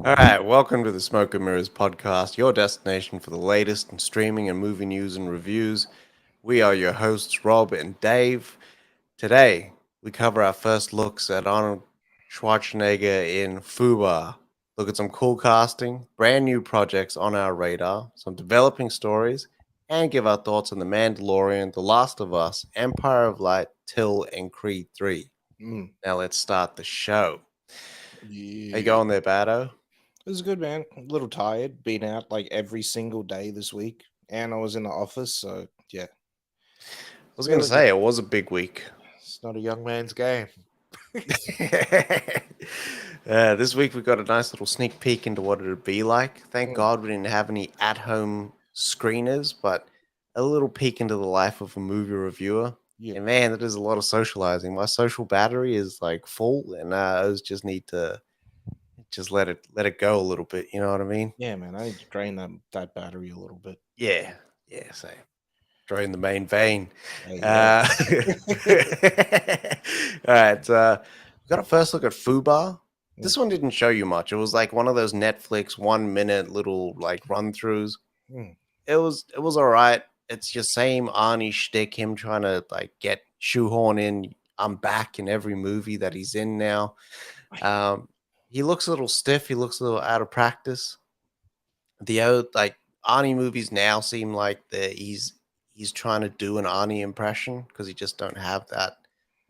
All right, welcome to the Smoke and Mirrors podcast, your destination for the latest in streaming and movie news and reviews. We are your hosts, Rob and Dave. Today, we cover our first looks at Arnold Schwarzenegger in Fuba. Look at some cool casting, brand new projects on our radar, some developing stories, and give our thoughts on The Mandalorian, The Last of Us, Empire of Light, Till, and Creed 3. Mm, Now let's start the show. How you yeah. going there, Bado? It was good, man. A little tired. Been out like every single day this week. And I was in the office, so yeah. I was going to Feeling good. say, it was a big week. It's not a young man's game. This week we got a nice little sneak peek into what it'd be like. Thank Mm, God we didn't have any at-home screeners, but a little peek into the life of a movie reviewer. yeah. And man, that is a lot of socializing. My social battery is like full, and I just need to just let it go a little bit. You know what I mean? Yeah, man. I need to drain that battery a little bit. Yeah, yeah. Same. Drain the main vein. Hey, yeah. Uh, all right. We got a first look at Fubar. Mm, This one didn't show you much. It was like one of those Netflix 1 minute little like run throughs. mm. It was all right. It's your same Arnie shtick, him trying to like get shoehorn in. I'm back in every movie that he's in now. Um, he looks a little stiff. He looks a little out of practice. The old like Arnie movies now seem like he's trying to do an Arnie impression because he just don't have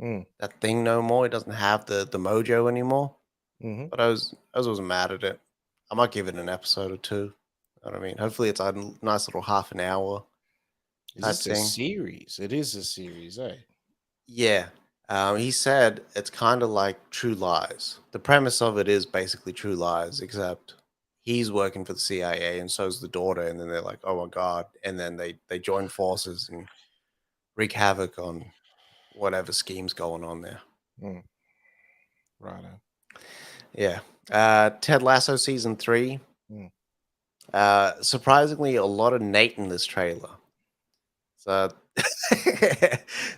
Mm, that thing no more. He doesn't have the mojo anymore. hmm. But I wasn't mad at it. I might give it an episode or two. You know what I mean? Hopefully it's a nice little half an hour Is type this a thing. series? It is a series, eh? Yeah. He said it's kind of like True Lies. The premise of it is basically True Lies, except he's working for the CIA and so's the daughter, and then they're like, "Oh my god!" And then they join forces and wreak havoc on whatever scheme's going on there. Mm, right. Yeah. Ted Lasso season 3. Mm. Surprisingly, a lot of Nate in this trailer. So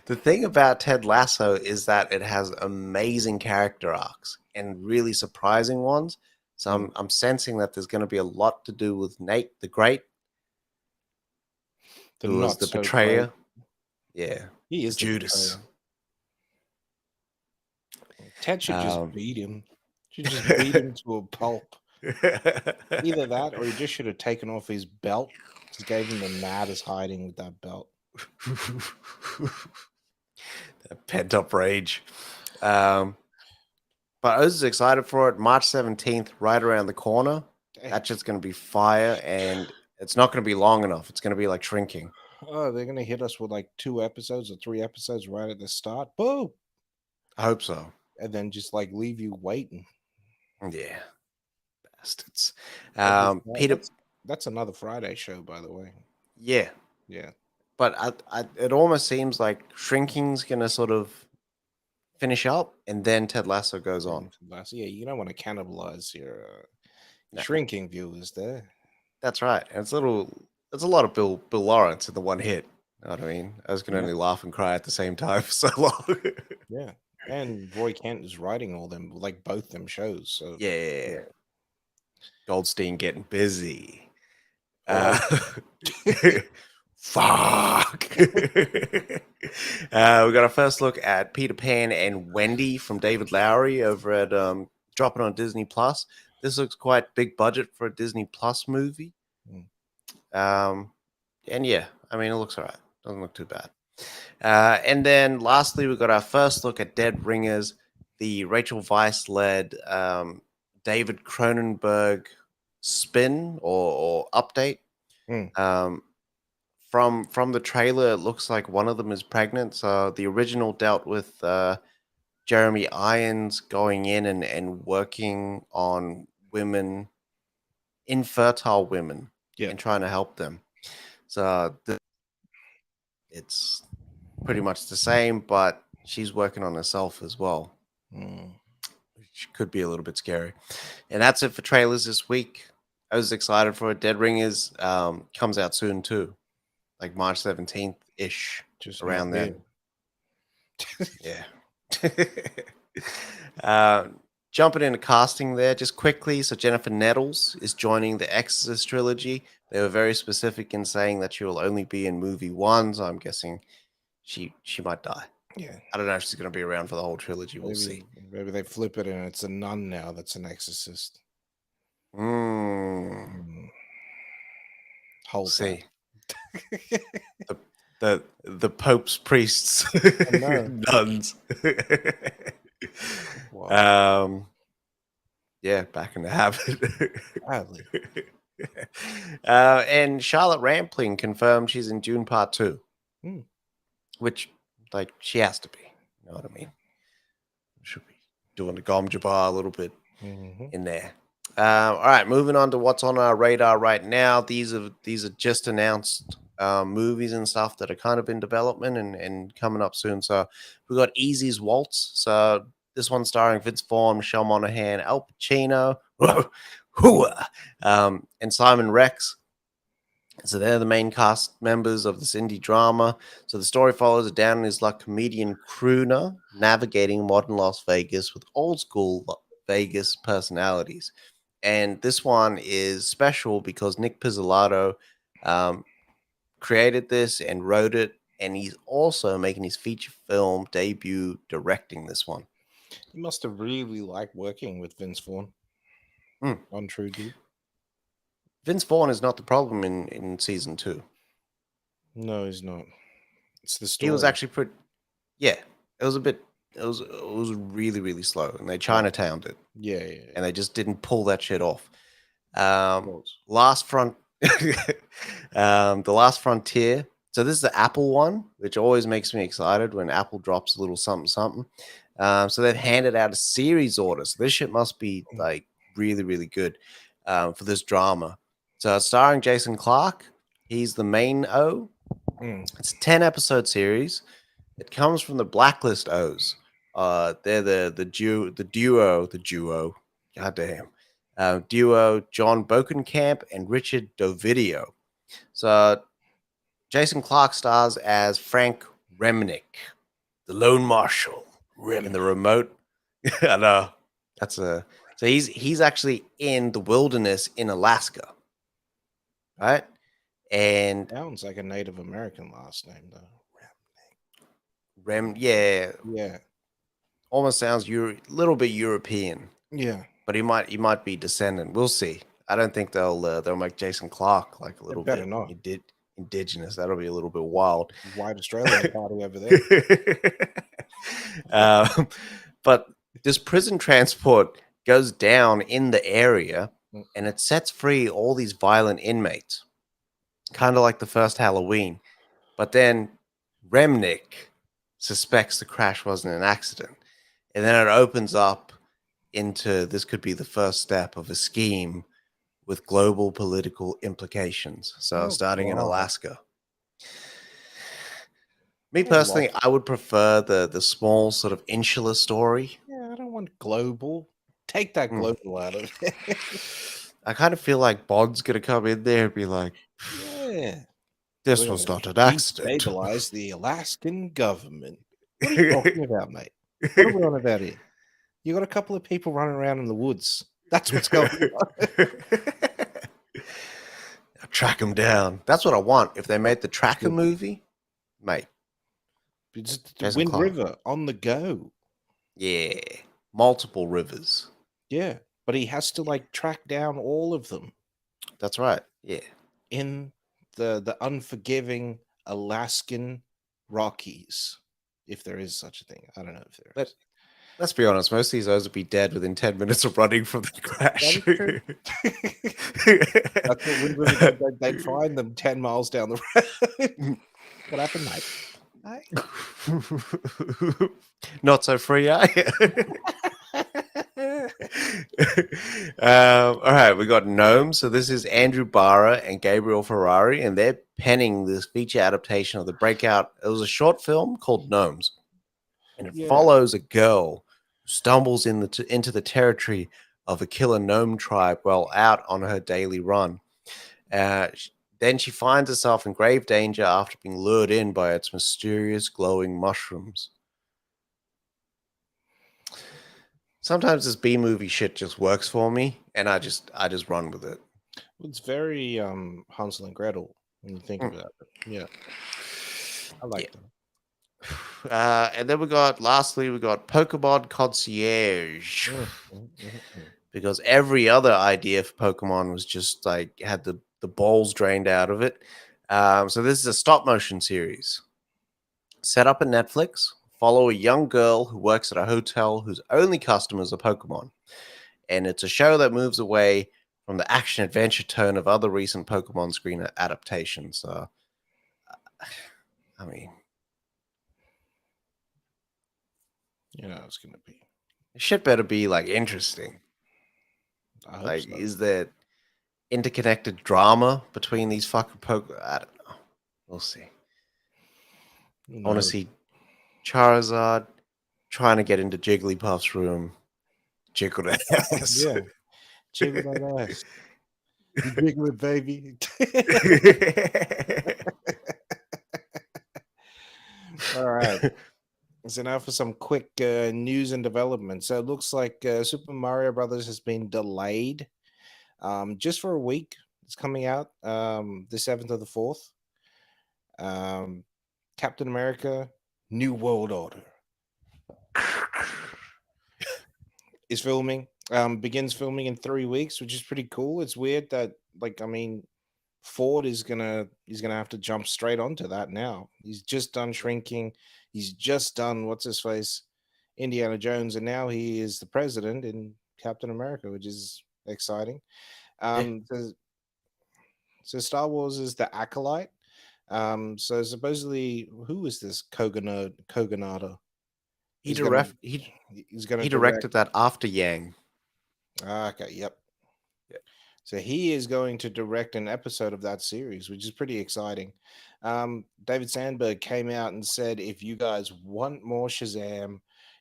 the thing about Ted Lasso is that it has amazing character arcs and really surprising ones. So Mm. I'm sensing that there's going to be a lot to do with Nate the Great, The who was not the so great. betrayer. Yeah, He is the Judas. betrayer. Ted should just Um, beat him. Should just beat him to a pulp. Either that, or he just should have taken off his belt. Just gave him the maddest hiding with that belt. that pent up rage. Um, but I was excited for it. March 17th, right around the corner. Dang. That shit's going to be fire, and it's not going to be long enough. It's going to be like shrinking. Oh, they're gonna hit us with like 2 episodes or 3 episodes right at the start. Boom. I hope so. And then just like leave you waiting. Yeah, bastards. Every Peter, that's another Friday show, by the way. yeah, Yeah. but it almost seems like shrinking's going to sort of finish up, and then Ted Lasso goes on. Yeah, you don't want to cannibalize your No, shrinking viewers there. that's right. And it's a lot of Bill Lawrence in the one hit. You know what I mean? I was going to Yeah. only laugh and cry at the same time for so long. Yeah. And Roy Kent is writing all them, like both them shows. So Yeah. Goldstein getting busy. oh, Uh, fuck. We got our first look at Peter Pan and Wendy from David Lowery over at dropping on Disney Plus. This looks quite big budget for a Disney Plus movie. Mm. And yeah, I mean, it looks all right. Doesn't look too bad. And then lastly, we got our first look at Dead Ringers, the Rachel Weisz led David Cronenberg spin or update. Mm. From the trailer, it looks like one of them is pregnant. So the original dealt with Jeremy Irons going in and working on women, infertile women, Yeah. and trying to help them. So it's pretty much the same, but she's working on herself as well, Mm. which could be a little bit scary. And that's it for trailers this week. I was excited for it. Dead Ringers comes out soon too, like March 17th ish, Just not around here. then. Yeah. uh, jumping into casting there just quickly. So Jennifer Nettles is joining the Exorcist trilogy. They were very specific in saying that she will only be in movie 1, so I'm guessing she might die. Yeah. I don't know if she's going to be around for the whole trilogy. We'll see. Maybe they flip it and it's a nun now that's an exorcist. Mm. Hold See. the Pope's priests, nuns. Wow. Yeah, back in the habit. Badly. And Charlotte Rampling confirmed she's in Dune Part 2. Which, like, she has to be. You know what I mean? Should be doing the Gom Jabbar a little bit in there. All right, moving on to what's on our radar right now. These are just announced movies and stuff that are kind of in development and coming up soon. So we got Easy's Waltz. So this one starring Vince Vaughn, Michelle Monaghan, Al Pacino, and Simon Rex. So they're the main cast members of this indie drama. So the story follows a down on his luck comedian crooner navigating modern Las Vegas with old school Vegas personalities. And this one is special because Nick Pizzolatto created this and wrote it, and he's also making his feature film debut directing this one. He must have really liked working with Vince Vaughn on True Deep. Vince Vaughn is not the problem in season 2. No, he's not. It's the story. He was actually pretty. Yeah, it was a bit. It was really, really slow, and they Chinatowned it. Yeah. And they just didn't pull that shit off. The Last Frontier. So this is the Apple one, which always makes me excited when Apple drops a little something, something. So they've handed out a series order. So this shit must be like really, really good for this drama. So it's starring Jason Clarke. He's the main O. It's a 10-episode series. It comes from the Blacklist O's. They're the duo. Goddamn. Duo John Bokenkamp and Richard Dovidio. So Jason Clarke stars as Frank Remnick, the lone marshal in the remote. I know. So he's actually in the wilderness in Alaska. Right? And sounds like a Native American last name though. Yeah. Yeah. Almost sounds a little bit European. Yeah. But he might be descendant. We'll see. I don't think they'll make Jason Clarke like a little bit indigenous. That'll be a little bit wild. White Australian party over there. But this prison transport goes down in the area, and it sets free all these violent inmates, kind of like the first Halloween. But then Remnick suspects the crash wasn't an accident, and then it opens up into this could be the first step of a scheme with global political implications. So starting in Alaska. Me personally, I would prefer the small sort of insular story. Yeah, I don't want global. Take that global out of it. I kind of feel like Bond's going to come in there and be like, yeah, this was not an accident. Stabilize the Alaskan government. What are you talking about, mate? What are we on about here? You got a couple of people running around in the woods. That's what's going on. Track them down. That's what I want. If they made the Tracker movie, mate. Wind River on the go. Yeah. Multiple rivers. Yeah. But he has to like track down all of them. That's right. Yeah. In the unforgiving Alaskan Rockies. If there is such a thing. I don't know if there is. Let's be honest, most of these O's would be dead within 10 minutes of running from the crash. That's what Wind River did. They'd find them 10 miles down the road. What happened, mate? Not so free, are you? All right, we got Gnome. So this is Andrew Barra and Gabriel Ferrari, and they're penning this feature adaptation of the breakout. It was a short film called Gnomes, and it follows a girl who stumbles into the territory of a killer gnome tribe while out on her daily run. Then she finds herself in grave danger after being lured in by its mysterious glowing mushrooms. sometimes this B movie shit just works for me, and I just run with it. It's very Hansel and Gretel when you think Mm. about it. Yeah, I like Yeah. them. And then lastly, we got Pokemon Concierge. Because every other idea for Pokemon was just like had the balls drained out of it. So this is a stop motion series set up at Netflix. Follow a young girl who works at a hotel whose only customers are Pokemon, and it's a show that moves away from the action adventure tone of other recent Pokemon screen adaptations. I mean, You know, it's gonna be. shit better be like interesting. I hope Like, so. is there interconnected drama between these fucking Pokemon? I don't know. We'll see. I want to see Charizard trying to get into Jigglypuff's room. Jiggle that ass. Yeah, jiggle that ass. You jiggle it, baby. All right. So now for some quick news and development. So it looks like Super Mario Brothers has been delayed just for a week. It's coming out the 7th of the 4th. Captain America, New World Order is filming. Begins filming in 3 weeks, which is pretty cool. It's weird that, like, I mean, Ford he's gonna have to jump straight onto that now. He's just done shrinking. He's just done what's his face, Indiana Jones, and now he is the president in Captain America, which is exciting. Yeah. So, Star Wars is the acolyte. So supposedly, who is this Koganada? He He's gonna direct he he's gonna he direct. directed that after Yang. Okay, yep. Yeah. So he is going to direct an episode of that series, which is pretty exciting. David Sandberg came out and said, if you guys want more Shazam,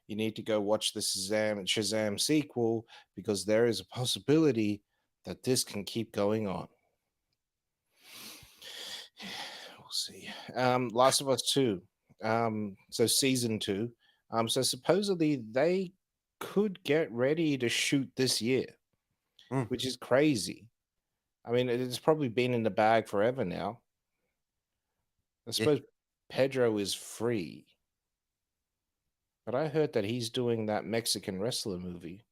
you need to go watch the Shazam sequel because there is a possibility that this can keep going on. We'll see. Last of Us 2. So season 2. So supposedly they could get ready to shoot this year, Mm, which is crazy. I mean, it's probably been in the bag forever now. I yeah. suppose Pedro is free, but I heard that he's doing that Mexican wrestler movie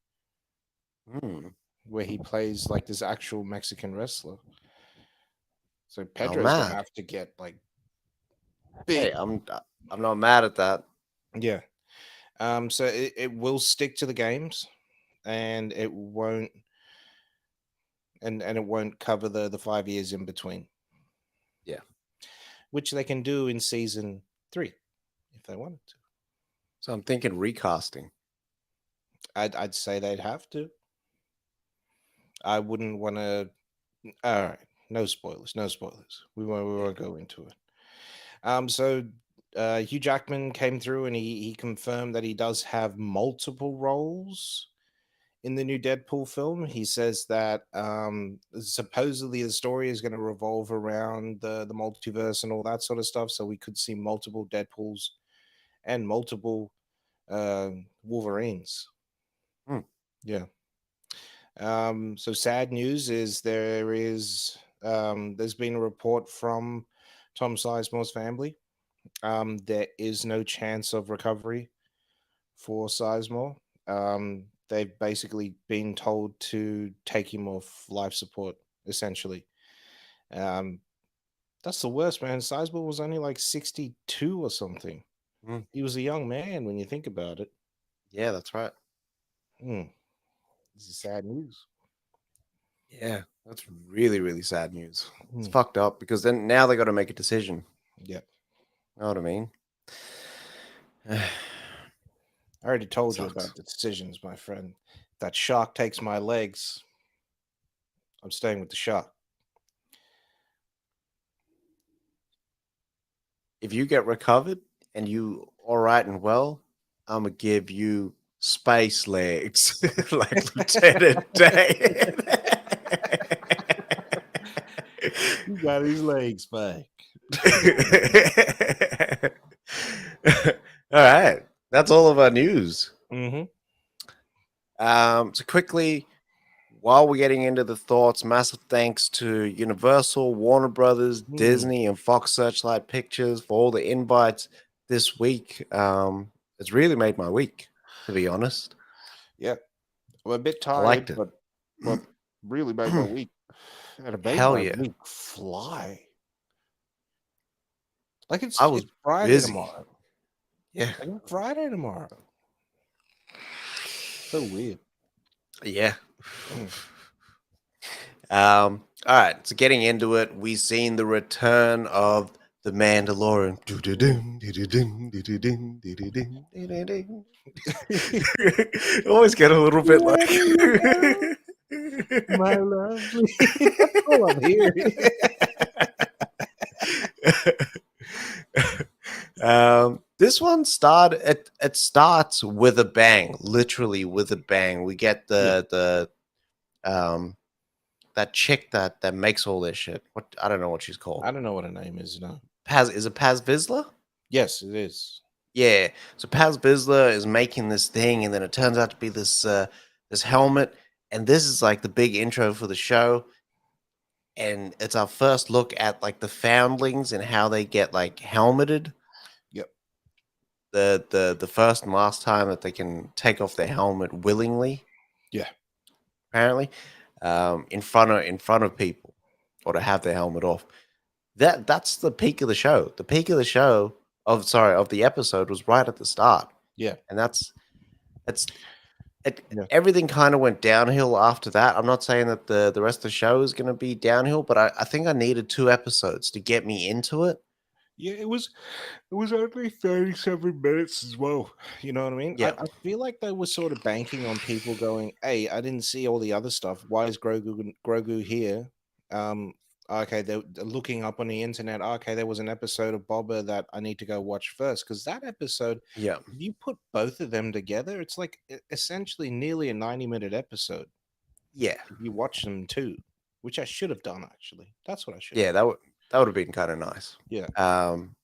Mm. where he plays like this actual Mexican wrestler. So Oh, Pedro's gonna mad. have to get like Hey, big. I'm not mad at that. Yeah. So it will stick to the games, and it won't cover the 5 years in between, Yeah. which they can do in season 3 if they wanted to. So I'm thinking recasting. I'd say they'd have to. I wouldn't want to. All right, no spoilers, no spoilers. We won't go into it. So Hugh Jackman came through and he confirmed that he does have multiple roles in the new Deadpool film. He says that supposedly the story is going to revolve around the multiverse and all that sort of stuff. So we could see multiple Deadpools and multiple Wolverines. Mm. Yeah. So sad news is there's been a report from Tom Sizemore's family. There is no chance of recovery for Sizemore. They've basically been told to take him off life support, essentially. Um, that's the worst, man. Sizemore was only like 62 or something. Mm. He was a young man when you think about it. Yeah, that's right. This is sad news. Yeah, that's really, really sad news. It's Mm. fucked up because then now they got to make a decision. Yep. Know what I mean? I already told you Sucks. about the decisions, my friend. If that shark takes my legs, I'm staying with the shark. If you get recovered and you all right and well, I'm gonna give you space legs like Lieutenant Dan. You got his legs back. All right, that's all of our news. Mm-hmm. So quickly, while we're getting into the thoughts, massive thanks to Universal, Warner Brothers, Hmm. Disney, and Fox Searchlight Pictures for all the invites this week. It's really made my week, to be honest. Yeah, I'm a bit I tired, liked it. but really made my week, and it made Hell my yeah. week fly. Like I was it's Friday busy. tomorrow. Yeah. Like it's Friday tomorrow. So weird. Yeah. Mm. All right. So getting into it, we've seen the return of the Mandalorian. Mm. Always get a little bit like. Where do you go, my lovely? That's all I'm hearing. This one it starts with a bang, literally with a bang. We get Yeah, the that chick that makes all this shit. What, I don't know what she's I called. don't know what her name is. No. Paz, is it Paz Vizsla? Yes, it is. Yeah. So Paz Vizsla is making this thing, and then it turns out to be this helmet, and this is like the big intro for the show, and it's our first look at like the foundlings and how they get like helmeted. Yep. The first and last time that they can take off their helmet willingly, Yeah. apparently, in front of people, or to have their helmet off. That's the peak of the show. The peak of the show of the episode was right at the start, Yeah. and that's it. Yeah. Everything kind of went downhill after that. I'm not saying that the rest of the show is going to be downhill, but I think I needed 2 episodes to get me into it. Yeah, it was only 37 minutes as well. You know what I mean? I, Yeah, I feel like they were sort of banking on people going, "Hey, I didn't see all the other stuff. Why is Grogu here?" Um, okay, they're looking up on the internet. Okay, there was an episode of Boba that I need to go watch first because that episode, yeah, if you put both of them together, it's like essentially nearly a 90-minute episode. yeah, If you watch them too, which I should have done actually. That's what I should have yeah. done. That would have been kind of nice. Yeah, Um,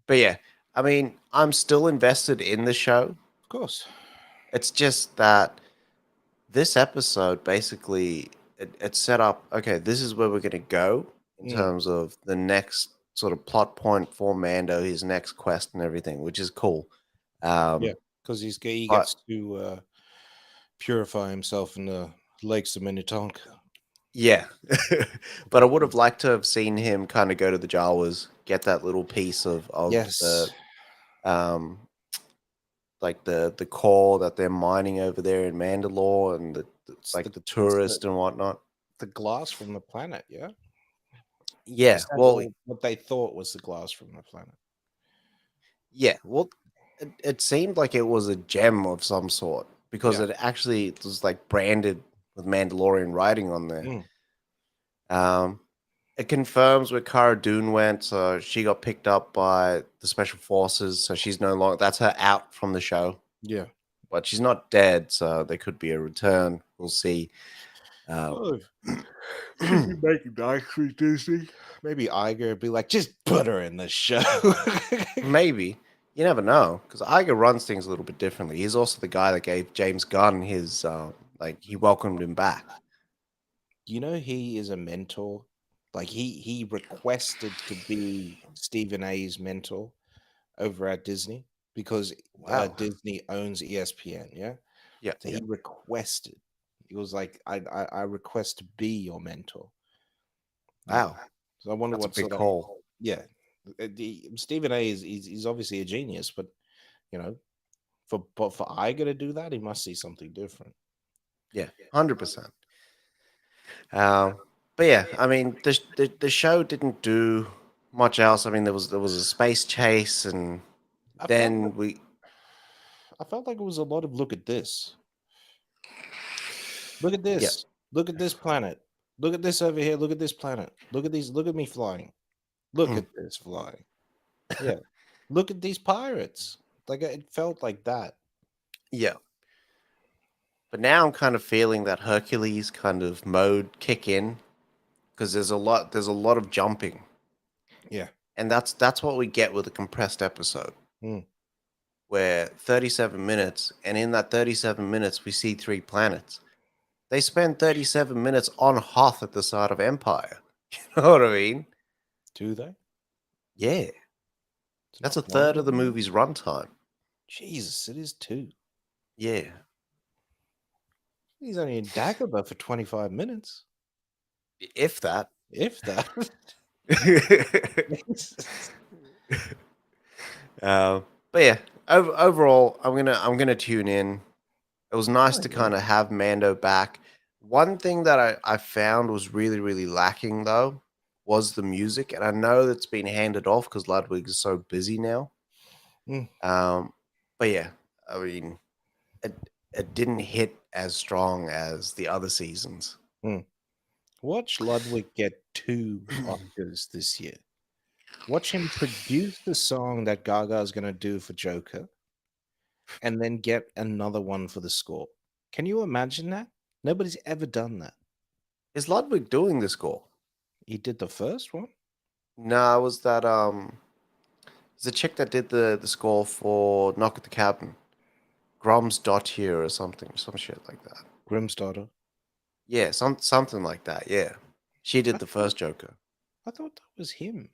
but yeah, I mean, I'm still invested in the show. of course. It's just that this episode basically it set up, okay, this is where we're going to go in Mm, terms of the next sort of plot point for Mando, his next quest and everything, which is cool. yeah, um because he but gets to purify himself in the lakes of Minnetonka. yeah. But I would have liked to have seen him kind of go to the Jawas, get that little piece of the Yes, um like the core that they're mining over there in Mandalore, and it's like the the it's the tourist and whatnot. the glass from the planet. Yeah, Yeah, well, essentially what they thought was the glass from the planet. yeah, well, it seemed like it was a gem of some sort because Yeah. it actually was like branded with Mandalorian writing on there. Mm, Um, it confirms where Cara Dune went, so she got picked up by the special forces, so she's no longer, that's her out from the show. yeah. But she's not dead, so there could be a return. We'll see. Um, Oh, should be making nice for Disney. Maybe Iger would be like, just put her in the show. maybe. You never know, because Iger runs things a little bit differently. He's also the guy that gave James Gunn his, like, he welcomed him back. He is a mentor. Like he requested to be Stephen A's mentor over at Disney because Wow. Disney owns ESPN. Yeah, Yeah, so yeah. he requested. He was like, I request to be your mentor." Yeah. Wow. So I wonder That's a what big sort of call. yeah. Stephen A is he's obviously a genius, but you know, for Iger to do that, he must see something different. Yeah, 100%. Um, but yeah, I mean, the show didn't do much else. I mean, there was a space chase, and I felt then we, I felt like it was a lot of look at this. Look at yeah, this. Look at this planet. Look at this over here. Look at this planet. Look at these. Look at me flying. Look mm, at this flying. Yeah. Look at these pirates. Like it felt like that. yeah. But now I'm kind of feeling that Hercules kind of mode kick in, because there's a lot of jumping, Yeah. and that's what we get with a compressed episode. Mm. where 37 minutes, and in that 37 minutes, we see 3 planets. They spend 37 minutes on Hoth at the side of Empire. You know what I mean? Do they? Yeah, It's that's not a third longer of the than that. movie's runtime. Jesus, it is too. Yeah. He's only in Dagobah for 25 minutes, If that. if that. uh, but yeah, overall, I'm gonna tune in. It was nice Oh, to yeah. kind of have Mando back. One thing that I found was really, really lacking though was the music, and I know that's been handed off because Ludwig is so busy now. Mm, Um, but yeah, I mean, it it didn't hit as strong as the other seasons. mm. Watch Ludwig get 2 Oscars this year. Watch him produce the song that Gaga's going to do for Joker and then get another one for the score. Can you imagine that? Nobody's ever done that. Is Ludwig doing the score? He did the first one. No, it was that it's the chick that did the score for Knock at the Cabin. Grom's Dot here or something, some shit like that. Grimm's daughter. Yeah, something like that. Yeah, she I did the thought first Joker. I thought that was him.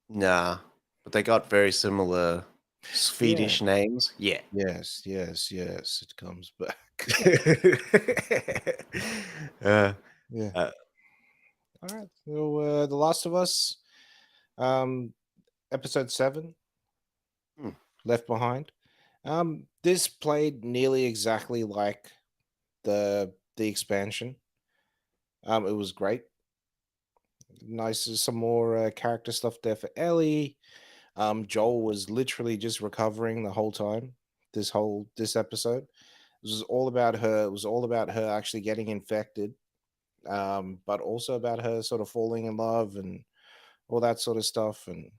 Nah, but they got very similar Yeah. Swedish names. Yeah. Yes, yes, yes. It comes back. uh, Yeah. uh, All right. So The Last of Us, um, episode 7, hmm, Left Behind. This played nearly exactly like the expansion. It was great. Nice, some more character stuff there for Ellie. Joel was literally just recovering the whole time. This episode, it was all about her. It was all about her actually getting infected, but also about her sort of falling in love and all that sort of stuff, and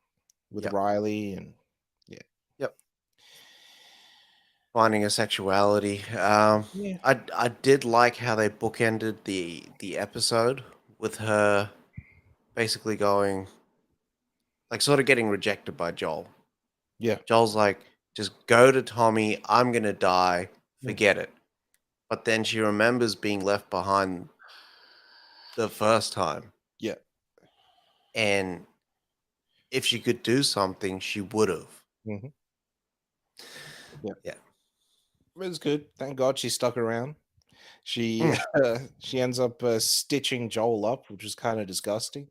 with yep, Riley and yeah, yep. Finding a sexuality. yeah, I did like how they bookended the episode with her basically going like sort of getting rejected by Joel. yeah, Joel's like, just go to Tommy. I'm gonna die. mm, Forget it. But then she remembers being left behind the first time, yeah, and if she could do something, she would have. hmm yeah. Yeah. It was good. Thank God she stuck around. She Mm, she ends up stitching Joel up, which was kind of disgusting.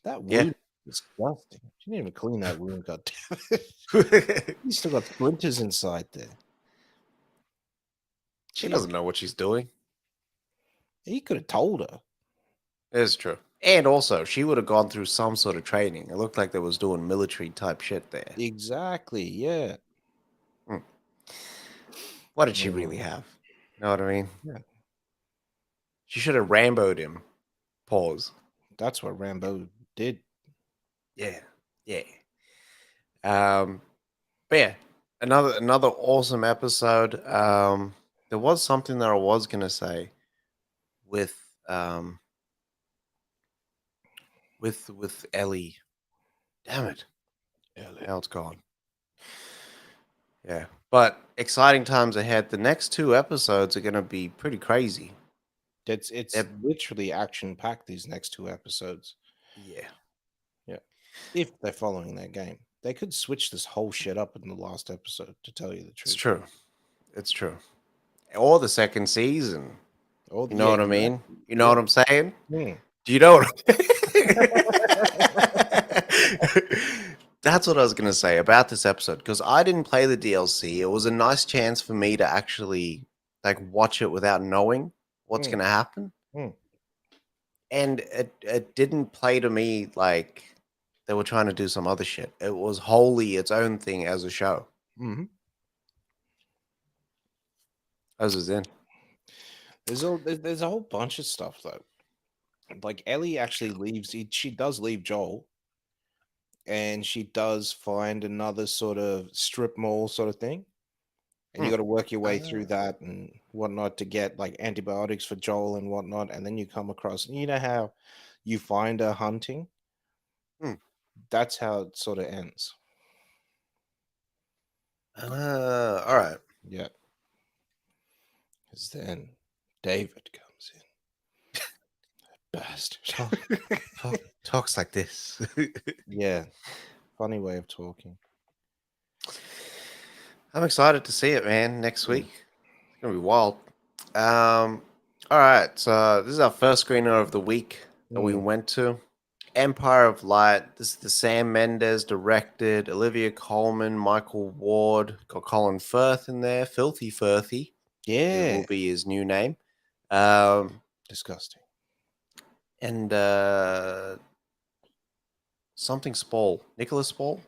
That yeah. wound is disgusting. She didn't even clean that wound. God damn it! He's still got splinters inside there. She Jeez, doesn't know what she's doing. he could have told her. It's true. And also, she would have gone through some sort of training. It looked like they was doing military type shit there. Exactly. Yeah. Mm. What did she really Mm, have? Know what I mean? yeah. She should have Rambo'd him. Pause. That's what Yeah. Rambo did. Yeah. Yeah. Um, but yeah, another awesome episode. There was something that I was gonna say with um with Ellie. Damn it! Ellie. Now it's gone. Yeah, but exciting times ahead. The next 2 episodes are gonna be pretty crazy. It's They're, literally action packed these next 2 episodes. yeah, Yeah. If they're following their game. They could switch this whole shit up in the last episode, to tell you the it's truth. true. It's true. Or the second season. Oh You know yeah, what I mean? exactly. You know Yeah. what I'm saying? Mm. Do you know what? That's what I was gonna say about this episode because I didn't play the DLC. It was a nice chance for me to actually like watch it without knowing what's Mm. gonna happen, Mm. and it didn't play to me like they were trying to do some other shit. It was wholly its own thing as a show. Mhm. As was in. There's a whole bunch of stuff though. Like Ellie actually leaves. She does leave Joel, and she does find another sort of strip mall sort of thing. And you Hmm. got to work your way through Ah. that and whatnot to get like antibiotics for Joel and whatnot. And then you come across, you know how you find her hunting. Hmm. That's how it sort of ends. All right. Yeah. Because then David comes in. Bastard. Talks like this. Yeah. Funny way of talking. I'm excited to see it, man. Next Mm. week, it's gonna be wild. Um, all right. So this is our first screener of the week that we Mm. went to. Empire of Light. This is the Sam Mendes directed. Olivia Colman, Michael Ward, got Colin Firth in there. Filthy Firthy, it Yeah. will be his new name. Um, Disgusting. and something Spall, Nicholas Spall,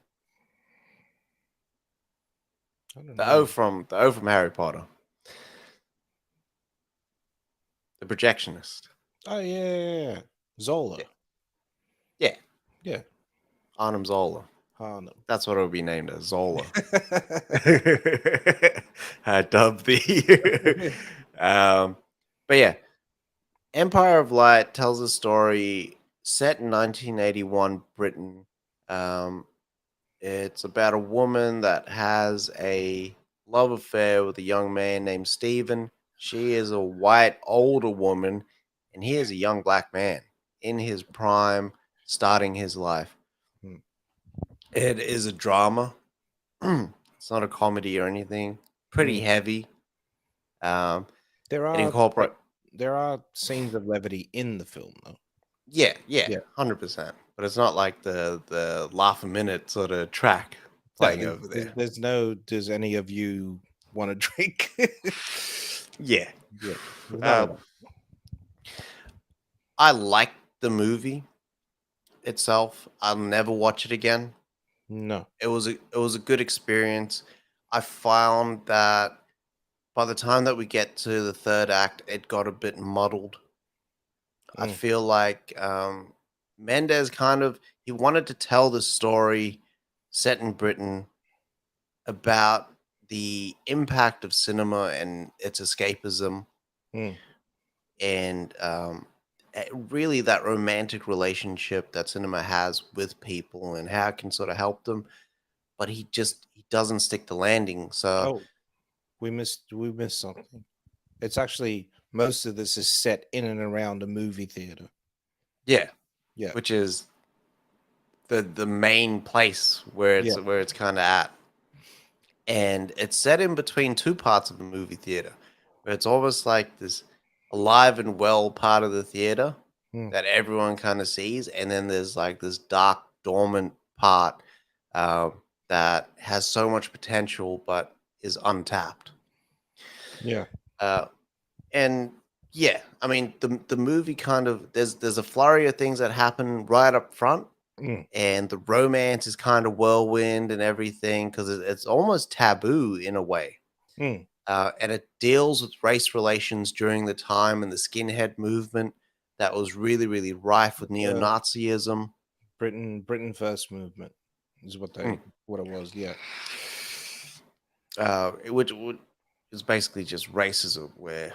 I don't the know. O from Harry Potter, the projectionist. Oh, yeah. Zola. Yeah, yeah, Yeah. Arnim Zola. Harnum. That's what it would be named as, Zola. I dubbed the. But yeah, Empire of Light tells a story set in 1981 Britain. Um, it's about a woman that has a love affair with a young man named Stephen. She is a white older woman, and he is a young black man in his prime, starting his life. Hmm. It is a drama. It's not a comedy or anything. Pretty Mm. heavy. Um, There it are incorporate, there are scenes of levity in the film, though. yeah, Yeah. 100%. But it's not like the laugh a minute sort of track No, playing over there. there's no. Does any of you want to drink? Yeah, Yeah. There's none uh, of that. I like the movie itself. I'll never watch it again. No. It was a good experience. I found that by the time that we get to the third act, it got a bit muddled. I Mm. feel like Mendes kind of he wanted to tell the story set in Britain about the impact of cinema and its escapism Mm. and really that romantic relationship that cinema has with people and how it can sort of help them. But he doesn't stick the landing. So Oh, we missed something. It's actually most of this is set in and around a movie theater. yeah, Yeah. which is the main place Yeah. where it's kind of at. And it's set in between two parts of the movie theater, where it's almost like this alive and well part of the theater Mm. that everyone kind of sees, and then there's like this dark, dormant part um, that has so much potential but is untapped. Yeah. Uh, and yeah, I mean the movie kind of there's a flurry of things that happen right up front, Mm. and the romance is kind of whirlwind and everything because it's almost taboo in a way. Mm. And it deals with race relations during the time and the skinhead movement that was really, really rife with Uh, neo-Nazism. Britain First movement is Mm. what it was. Yeah. Which is basically just racism, where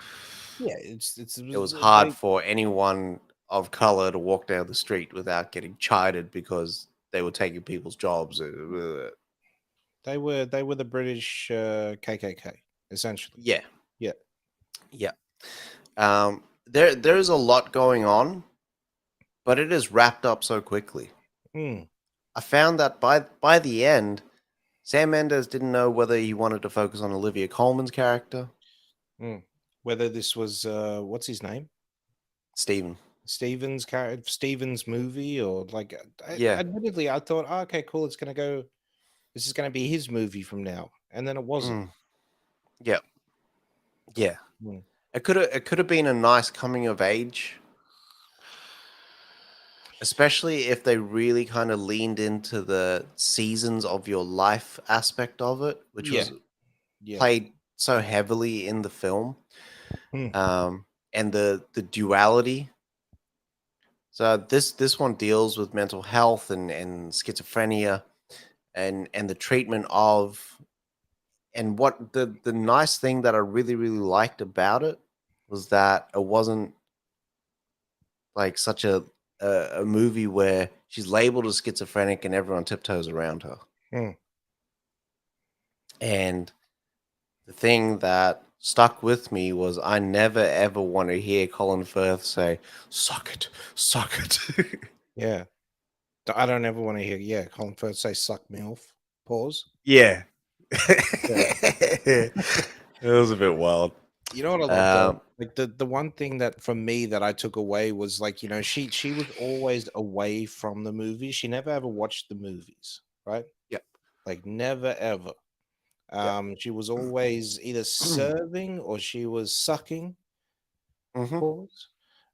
Yeah. It's it was hard for anyone of color to walk down the street without getting chided because they were taking people's jobs. they were the British KKK essentially. Yeah, Yeah. yeah. There is a lot going on, but it is wrapped up so quickly. Mm. I found that by the end, Sam Mendes didn't know whether he wanted to focus on Olivia Colman's character, Mm. Whether this was what's his name? Stephen. Steven's character, Steven's movie, or like, Yeah. admittedly, I thought, oh, okay, cool, it's gonna go. This is gonna be his movie from now, and then it wasn't. Mm, yeah. Yeah. Mm. It could have been a nice coming of age, especially if they really kind of leaned into the seasons of your life aspect of it, which Yeah, was yeah, played so heavily in the film. mm. And the duality. So this one deals with mental health and schizophrenia and the treatment of and what the nice thing that I really really liked about it was that it wasn't like such a movie where she's labeled as schizophrenic and everyone tiptoes around her. Mm. And the thing that stuck with me was I never ever want to hear Colin Firth say, "Suck it, suck it." Yeah. I don't ever want to hear, yeah, Colin Firth say, suck me off. Pause. Yeah. Yeah. It was a bit wild. You know what I love though? Um, Like the one thing that from me that I took away was like, she was always away from the movies. She never ever watched the movies, right? yeah, Like never ever. yeah. She was always either serving or she was sucking, Hmm. pause,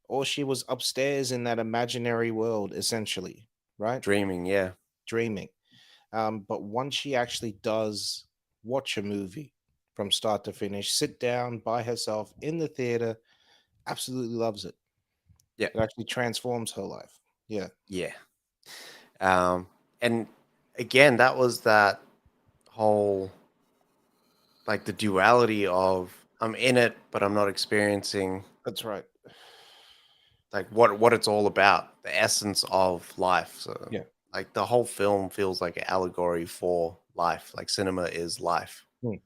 or she was upstairs in that imaginary world, essentially, right? Dreaming, yeah. Dreaming. But once she actually does watch a movie from start to finish, sit down by herself in the theater, absolutely loves it. Yeah, It actually transforms her life. Yeah, yeah. And again, that was that whole like the duality of I'm in it, but I'm not experiencing that's right. like what it's all about, the essence of life. So Yeah. like the whole film feels like an allegory for life. Like cinema is life. Hmm.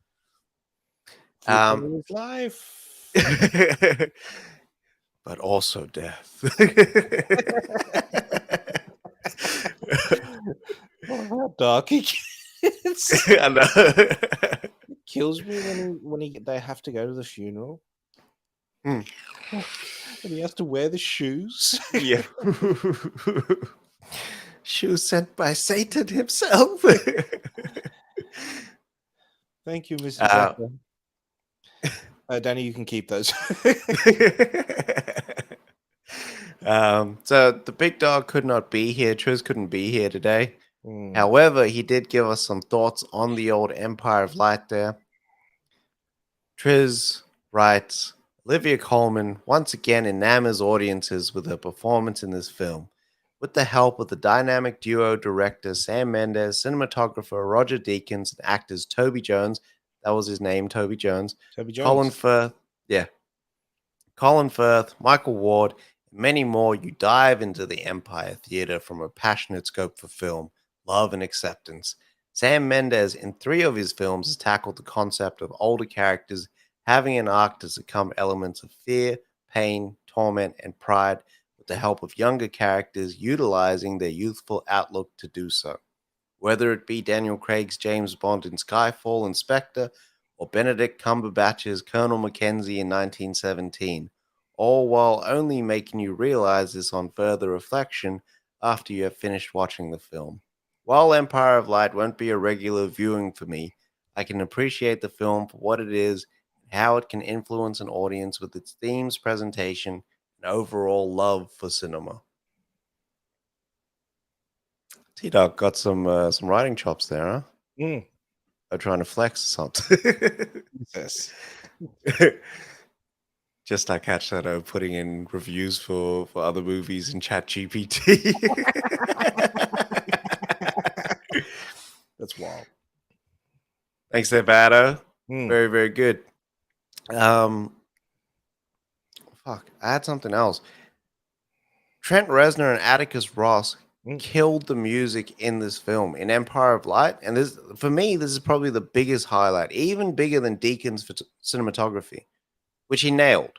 Theater Um, is life. but also death. Oh, how dark he gets. I know. It kills me when they have to go to the funeral Hmm, and he has to wear the shoes. yeah. She was sent by Satan himself. Thank you, Mr. uh, Doctor. Danny, you can keep those. so the big dog could not be here. Triz couldn't be here today. Hmm. However, he did give us some thoughts on the old Empire of Light there. Triz writes, Olivia Colman once again enamors audiences with her performance in this film. With the help of the dynamic duo director Sam Mendes, cinematographer Roger Deakins, and actors Toby Jones, that was his name, Toby Jones, Toby Colin Jones. Firth, yeah, Colin Firth, Michael Ward, and many more, you dive into the Empire Theatre from a passionate scope for film, love, and acceptance. Sam Mendes, in three of his films, has tackled the concept of older characters having an arc to succumb elements of fear, pain, torment, and pride with the help of younger characters utilizing their youthful outlook to do so. Whether it be Daniel Craig's James Bond in Skyfall and Spectre, or Benedict Cumberbatch's Colonel Mackenzie in 1917, all while only making you realize this on further reflection after you have finished watching the film. While Empire of Light won't be a regular viewing for me, I can appreciate the film for what it is and how it can influence an audience with its themes, presentation, and overall love for cinema. T Dog got some writing chops there, huh? Mm. Or trying to flex or something. Jesus. Just like Catch Shadow putting in reviews for other movies in Chat GPT. That's wild. Thanks there, Vado. Mm. Very, very good. Um fuck, I had something else. Trent Reznor and Atticus Ross Mm. killed the music in this film in Empire of Light, and this for me this is probably the biggest highlight, even bigger than Deacon's cinematography, which he nailed.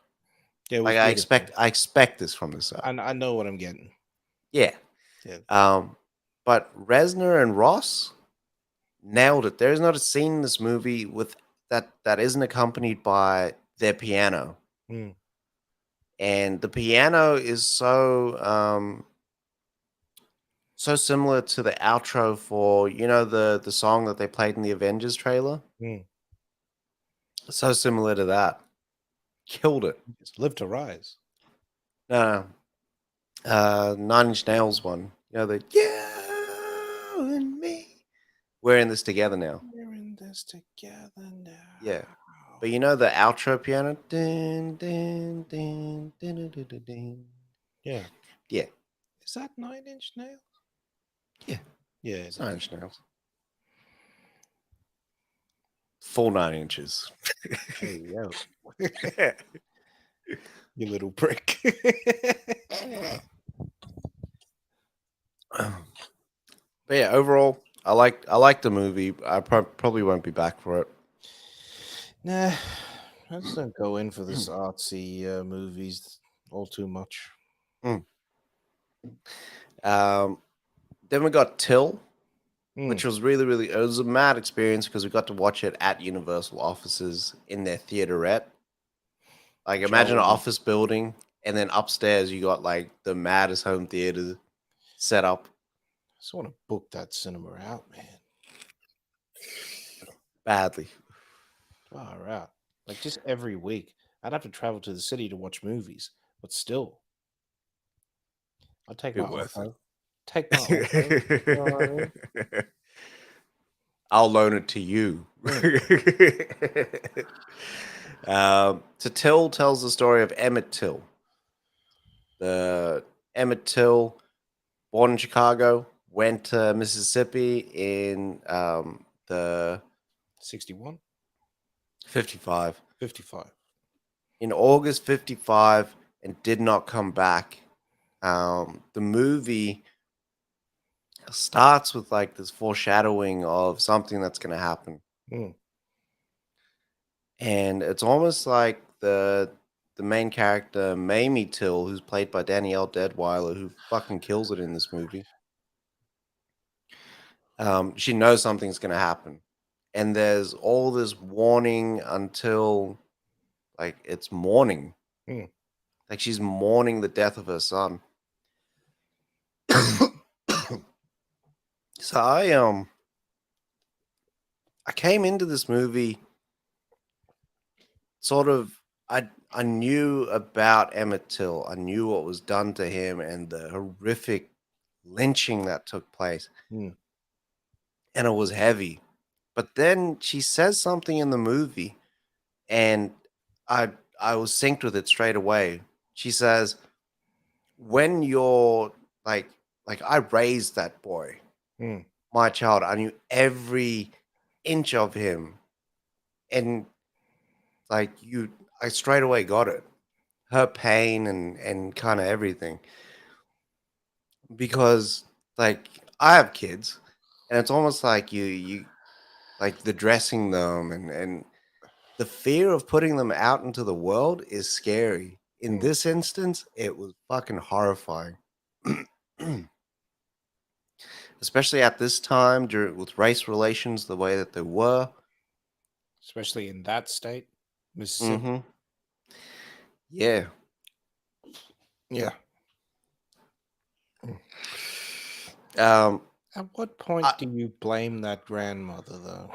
Yeah, it was Like beautiful. I expect this from this album. I know what I'm getting. Yeah. Yeah. Um, but Reznor and Ross nailed it. There is not a scene in this movie with that isn't accompanied by their piano. Mm. And the piano is so similar to the outro for the song that they played in the Avengers trailer. Mm. So similar to that. Killed it. Just live to rise. No, Nine Inch Nails one. The you and me. We're in this together now. We're in this together now. Yeah. But the outro piano? Dun, dun, dun, dun, dun, dun, dun, dun. Yeah. Yeah. Is that 9 Inch Nails? Yeah. Yeah, It's it 9 Inch is. Nails. Full 9 inches. Hey, yo. You little prick. But yeah, overall, I like the movie. I probably won't be back for it. Nah, I just don't go in for this artsy movies all too much. Mm. Um, then we got Till, Hmm. which was really it was a mad experience because we got to watch it at Universal offices in their theaterette. Like Which imagine an always, office building, and then upstairs you got like the maddest home theater set up I just want to book that cinema out, man. badly. Far out. Like just every week, I'd have to travel to the city to watch movies, but still, I'll take Be my worth auto. Take my auto. You know what I mean? it. I'll loan it to you. Mm. So Till tells the story of Emmett Till. The Emmett Till, born in Chicago, went to Mississippi in the 61, 55. 55. In August 55 and did not come back. The movie starts with like this foreshadowing of something that's going to happen. Mm. And it's almost like the main character, Mamie Till, who's played by Danielle Deadweiler, who fucking kills it in this movie. She knows something's going to happen. And there's all this warning until like it's morning. Mm. Like she's mourning the death of her son. So I came into this movie sort of I knew about Emmett Till. I knew what was done to him and the horrific lynching that took place. Mm. And it was heavy. But then she says something in the movie and I I was synced with it straight away. She says, when you're like I raised that boy, Mm. my child. I knew every inch of him. And like I straight away got it. Her pain and kind of everything. Because like I have kids and it's almost like you like the dressing them and the fear of putting them out into the world is scary. In Mm. this instance, it was fucking horrifying. Especially at this time during with race relations the way that they were. Especially in that state, Mississippi. Mhm. Yeah. Yeah. Mm. Um At what I, point do you blame that grandmother, though?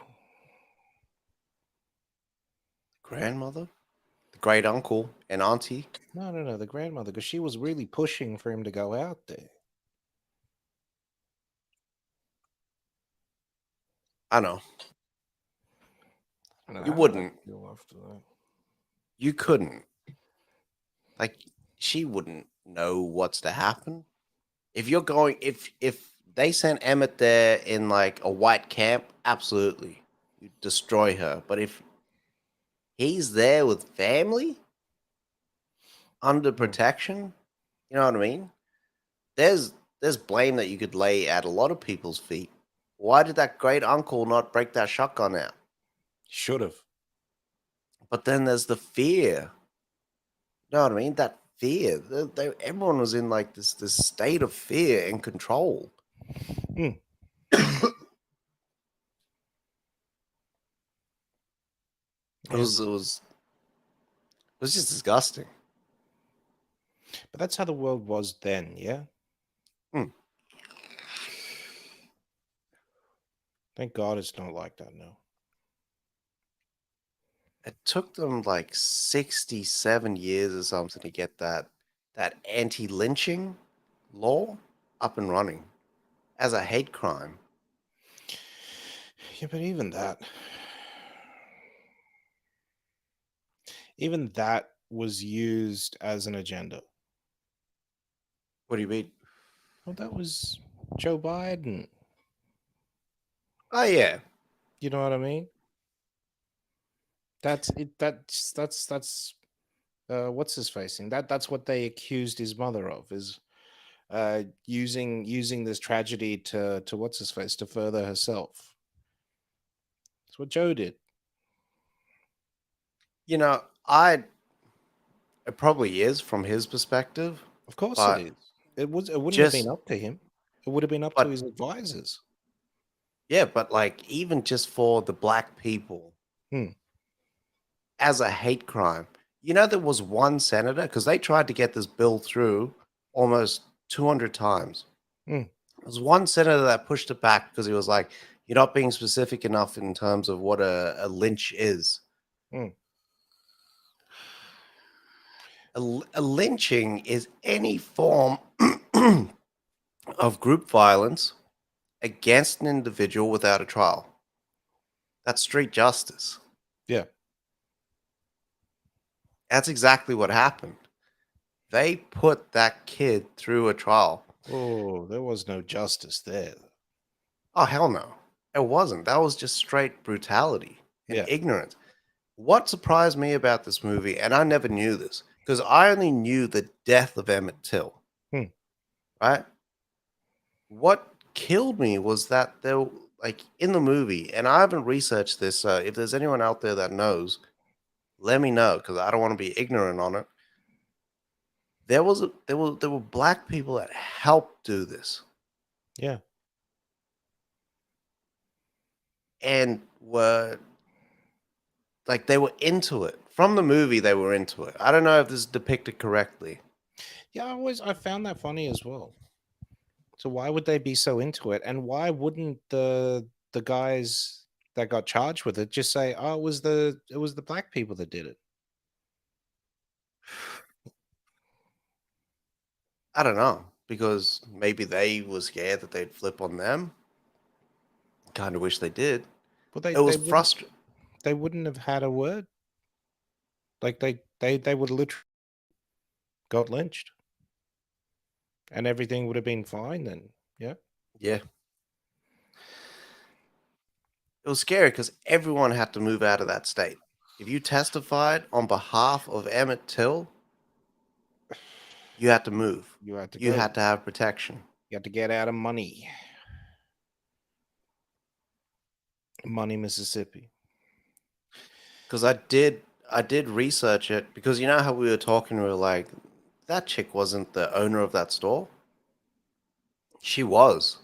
grandmother, the great uncle and auntie. No, no, no, the grandmother, because she was really pushing for him to go out there. I know. I don't know You how did I wouldn't. feel after that. You couldn't. Like she wouldn't know what's to happen. If you're going if they sent Emmett there in like a white camp, absolutely. You destroy her. But if he's there with family under Mm. protection, you know what I mean? There's blame that you could lay at a lot of people's feet. Why did that great uncle not break that shotgun out? Should have. But then there's the fear. You know what I mean? That fear. Everyone was in like this state of fear and control. Mm. it Yeah. was just disgusting. But that's how the world was then, yeah? Hmm. Thank God it's not like that now. It took them like 67 years or something to get that anti-lynching law up and running as a hate crime. Yeah, but even that was used as an agenda. What do you mean? Well, that was Joe Biden. Oh yeah. You know what I mean? That's it. That's what's his facing. That's what they accused his mother of is using this tragedy to what's his face to further herself. That's what Joe did. You know, I it probably is from his perspective, Of course it but is. It wouldn't have been just up to him. It would have been up to but his advisors. yeah, but like even just for the black people Hmm. as a hate crime. You know, there was one senator because they tried to get this bill through almost 200 times. Hmm. There was one senator that pushed it back because he was like, "You're not being specific enough in terms of what a lynch is." Hmm. A lynching is any form of group violence against an individual without a trial. That's street justice. Yeah. That's exactly what happened. They put that kid through a trial. Oh, there was no justice there. Oh, hell no. It wasn't. That was just straight brutality and Yeah. ignorance. What surprised me about this movie, and I never knew this, because I only knew the death of Emmett Till, Hmm. right? What killed me was that there, like in the movie, and I haven't researched this. So if there's anyone out there that knows, let me know because I don't want to be ignorant on it. There were black people that helped do this Yeah. and were like they were into it from the movie. They were into it. I don't know if this is depicted correctly. Yeah. I found that funny as well. So why would they be so into it? And why wouldn't the guys that got charged with it just say, "Oh, it was the black people that did it"? I don't know because maybe they were scared that they'd flip on them. Kind of wish they did. Well, It was frustrating. they wouldn't have had a word. Like they would have literally got lynched, and everything would have been fine then. Yeah. Yeah, it was scary because everyone had to move out of that state. If you testified on behalf of Emmett Till, you had to move. You had to You go. had to have protection. You had to get out of money, Mississippi. Because I did research it because you know how we were talking, we were like, that chick wasn't the owner of that store. She was.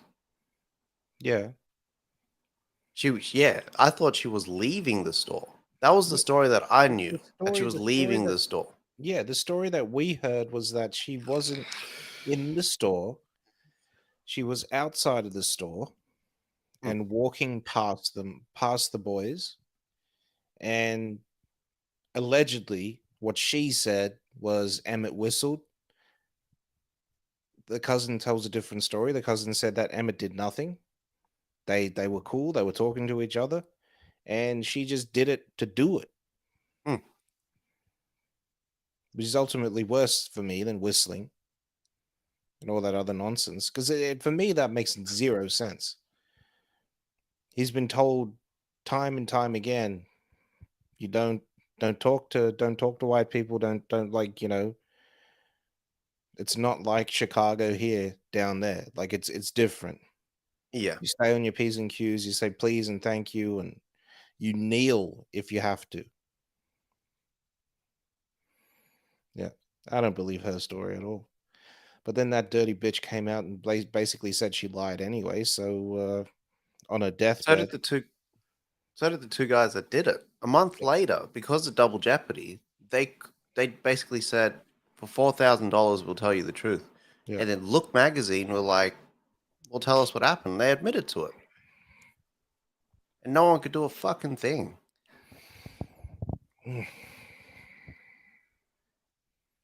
Yeah. Yeah, I thought she was leaving the store. That was the The, story that I the knew, that she story, was the story leaving that the store. yeah, the story that we heard was that she wasn't in the store. She was outside of the store Hmm, and walking past the boys, and allegedly what she said was Emmett whistled. The cousin tells a different story. The cousin said that Emmett did nothing. They were cool, they were talking to each other, and she just did it to do it, hmm. which is ultimately worse for me than whistling and all that other nonsense. Because for me, that makes zero sense. He's been told time and time again, you don't talk to white people. Don't like it's not like Chicago here down there. Like it's different. Yeah. You stay on your P's and Q's. You say please and thank you, and you kneel if you have to. Yeah, I don't believe her story at all. But then that dirty bitch came out and basically said she lied anyway. So on her So deathbed, did the two. So did the two guys that did it. A month later, because of double jeopardy, they basically said for $4,000 we'll tell you the truth. yeah. And then Look magazine were like, "Well, tell us what happened." They admitted to it, and no one could do a fucking thing.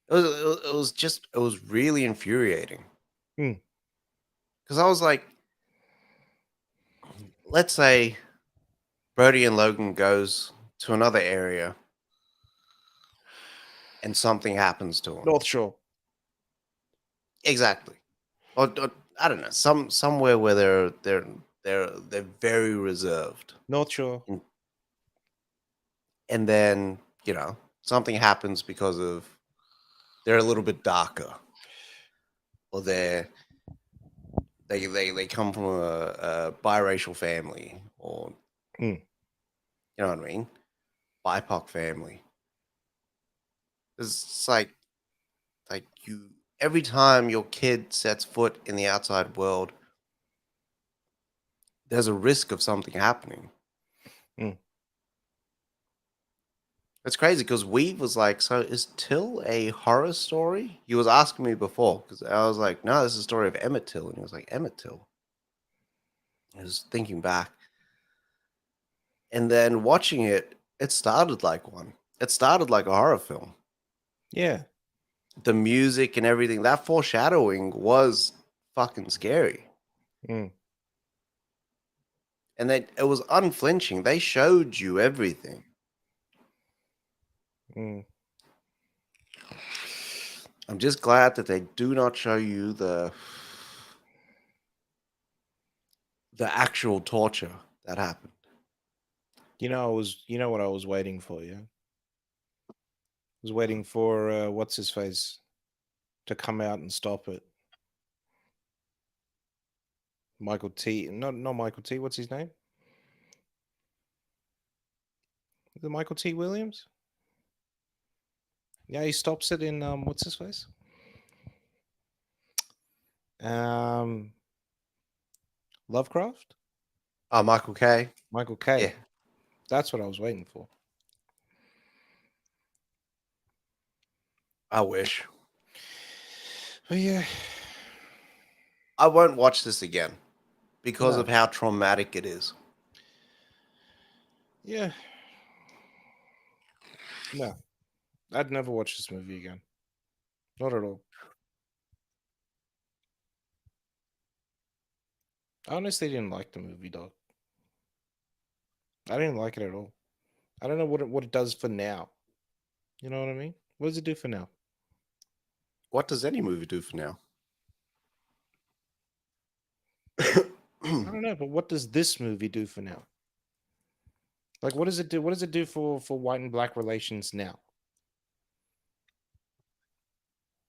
It was really infuriating Hmm. because I was like, let's say Brody and Logan goes to another area and something happens to him. North Shore. Exactly. Or I don't know, somewhere where they're very reserved, North Shore. and, and then something happens because of they're a little bit darker. or they come from a biracial family, or Mm. you know what I mean, BIPOC family. It's like you every time your kid sets foot in the outside world, there's a risk of something happening. Mm. It's crazy because Weave was like, so is Till a horror story? He was asking me before because I was like, no, this is a story of Emmett Till. And he was like, Emmett Till. I was thinking back. And then watching it, it started like one. It started like a horror film. Yeah. The music and everything, that foreshadowing was fucking scary. Mm. And it was unflinching. They showed you everything. Mm. I'm just glad that they do not show you the actual torture that happened. You know what I was waiting for, yeah? I was waiting for what's his face to come out and stop it. Michael T. Not Michael T. What's his name? Is it Michael T. Williams? Yeah, he stops it in what's his face? Um, Lovecraft? Oh, Michael K. Michael Yeah, K. That's what I was waiting for. I wish. But yeah, I won't watch this again because no, of how traumatic it is. yeah, no. I'd never watch this movie again. Not at all. I honestly didn't like the movie, dog. I didn't like it at all. I don't know what it does for now. You know what I mean? What does it do for now? What does any movie do for now? I don't know, but what does this movie do for now? Like, what does it do? What does it do for white and black relations now?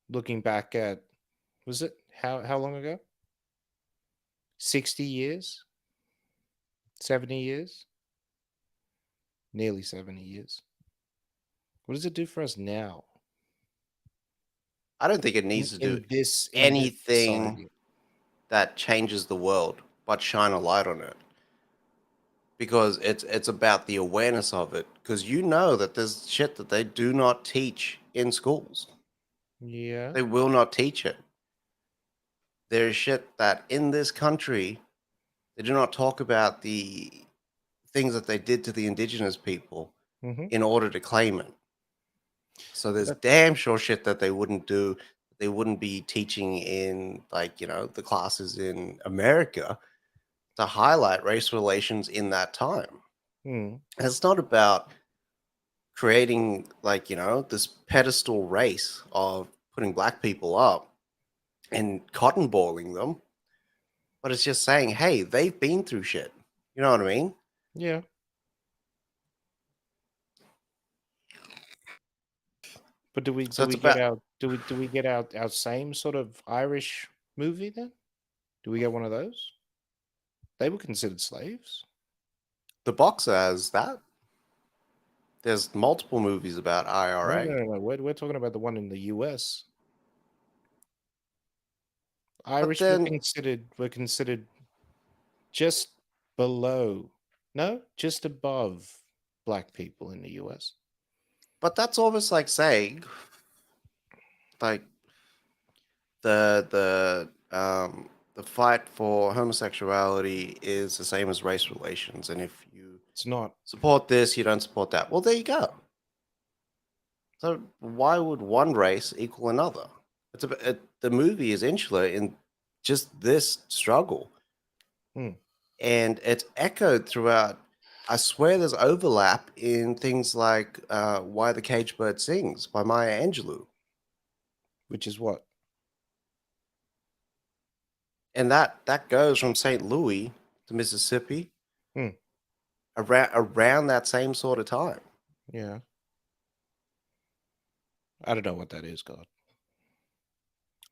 Looking back at, was it how long ago? 60 years, 70 years, nearly 70 years. What does it do for us now I don't think it in, needs to do in this in this anything society? that changes the world, but shine a light on it because it's about the awareness of it. Because you know that there's shit that they do not teach in schools. Yeah. They will not teach it. There's shit that in this country they do not talk about the things that they did to the indigenous people Mm-hmm. in order to claim it. So there's That, damn sure shit that they wouldn't do. They wouldn't be teaching in like, the classes in America to highlight race relations in that time. mm, And it's not about creating like, this pedestal race of putting black people up and cotton balling them, but it's just saying, hey, they've been through shit. You know what I mean? yeah. But do we So do it's we get about out do we get out our same sort of Irish movie then? Do we get one of those? They were considered slaves. the boxer as that. There's multiple movies about No, IRA. no, no, no. We're talking about the one in the US. But Irish then were considered just below, no, just above black people in the US. but that's almost like saying like the fight for homosexuality is the same as race relations, and if you It's not. support this, you don't support that. Well, there you go. So why would one race equal another? The movie is insular in just this struggle, Hmm, and it's echoed throughout. I swear there's overlap in things like "Why the Caged Bird Sings" by Maya Angelou, which is what? and that goes from St. Louis to Mississippi Hmm, around that same sort of time. yeah. I don't know what that is, God.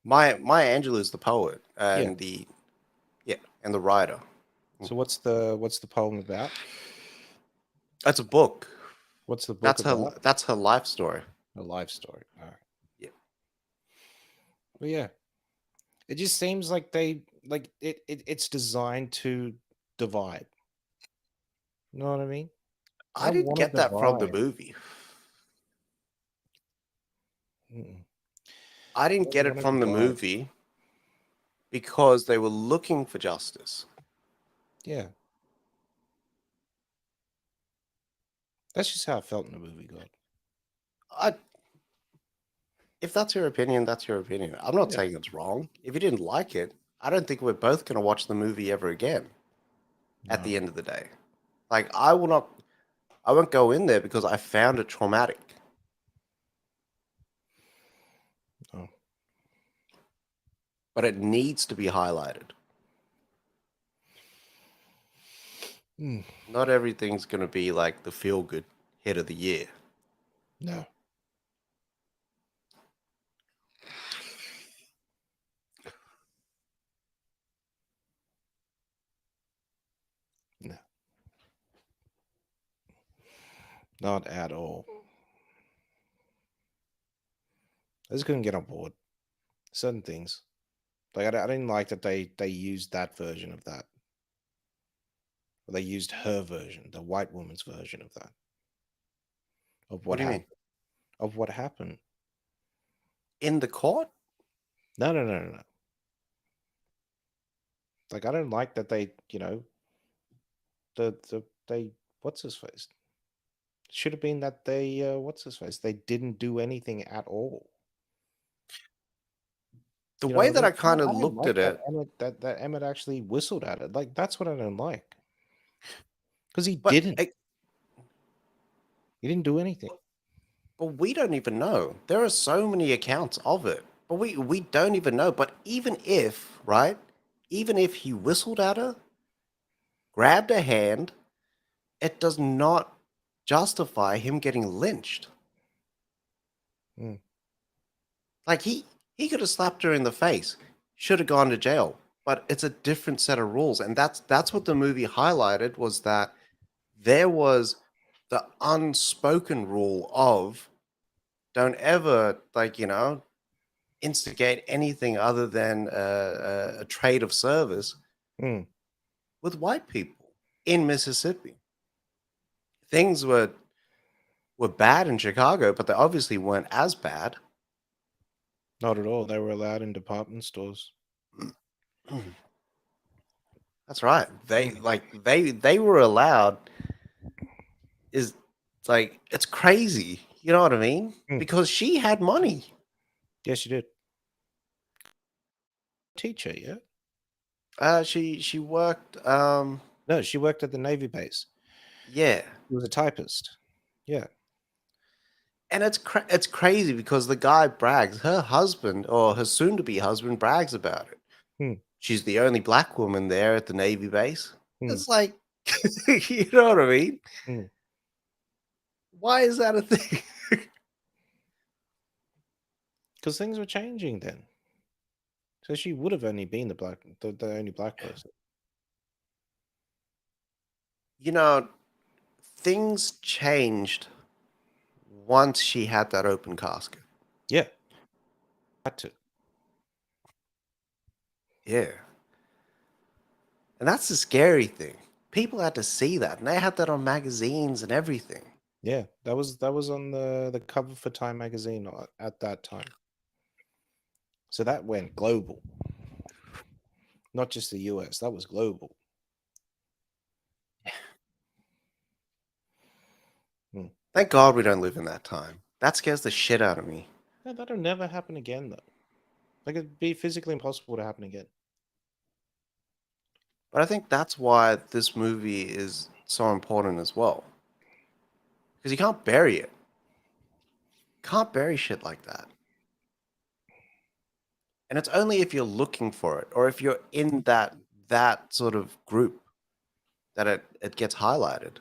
Maya Angelou is the poet Yeah. and the yeah and the writer. So what's the poem about? That's a book. What's the book That's her. about? That's her life story. A life story. All right. Yeah. But yeah, it just seems like it's designed to divide. You know what I mean? I I don't didn't want get to that from the divide. movie. Mm-mm. I I didn't don't get it want to from the divide. movie because they were looking for justice. Yeah, that's just how I felt in the movie. God. I, if that's your opinion, that's your opinion. I'm not Yeah. saying it's wrong. If you didn't like it, I don't think we're both going to watch the movie ever again at No. the end of the day. Like, I will not, I won't go in there because I found it traumatic, No. but it needs to be highlighted. Mm. Not everything's going to be like the feel good hit of the year. No. No. Not at all. I just couldn't get on board certain things. Like I didn't like that they used that version of that. Or they used her version, the white woman's version of that, of What what do you mean? happened. Of what happened. In the court? No, no, no, no, no. Like I don't like that they what's his face. Should have been that they what's his face. They didn't do anything at all. The You know way what I that mean? I kind of I don't looked like at that it, Emmett actually whistled at it. Like that's what I don't like. Because he but didn't. He didn't do anything. but we don't even know. There are so many accounts of it, but we don't even know. But even if, right? Even if he whistled at her, grabbed her hand, it does not justify him getting lynched. Mm, Like he could have slapped her in the face, should have gone to jail. But it's a different set of rules, and that's what the movie highlighted was that there was the unspoken rule of don't ever instigate anything other than a trade of service mm. with white people in Mississippi. Things were bad in Chicago, but they obviously weren't as bad. Not at all. They were allowed in department stores. That's right. Mm, They were allowed is like it's crazy. You know what I mean? mm. Because she had money. Yes, you did. Teacher, yeah. She worked No, she worked at the Navy base. yeah. She was a typist. Yeah. And it's crazy because the guy brags, her husband or her soon to be husband brags about it. Mm, She's the only black woman there at the Navy base. mm, It's like, you know what I mean? mm. Why is that a thing? Because things were changing then. So she would have only been the only black person. You know, things changed once she had that open casket. Yeah. Had to. Yeah. And that's the scary thing. People had to see that, and they had that on magazines and everything. Yeah. That was on the cover for Time magazine at that time. So that went global. Not just the US. That was global. Mm. Thank God we don't live in that time. That scares the shit out of me. Yeah, that'll never happen again though. Like it'd be physically impossible to happen again. But I think that's why this movie is so important as well. Because you can't bury it. Can't bury shit like that. And it's only if you're looking for it or if you're in that sort of group that it gets highlighted.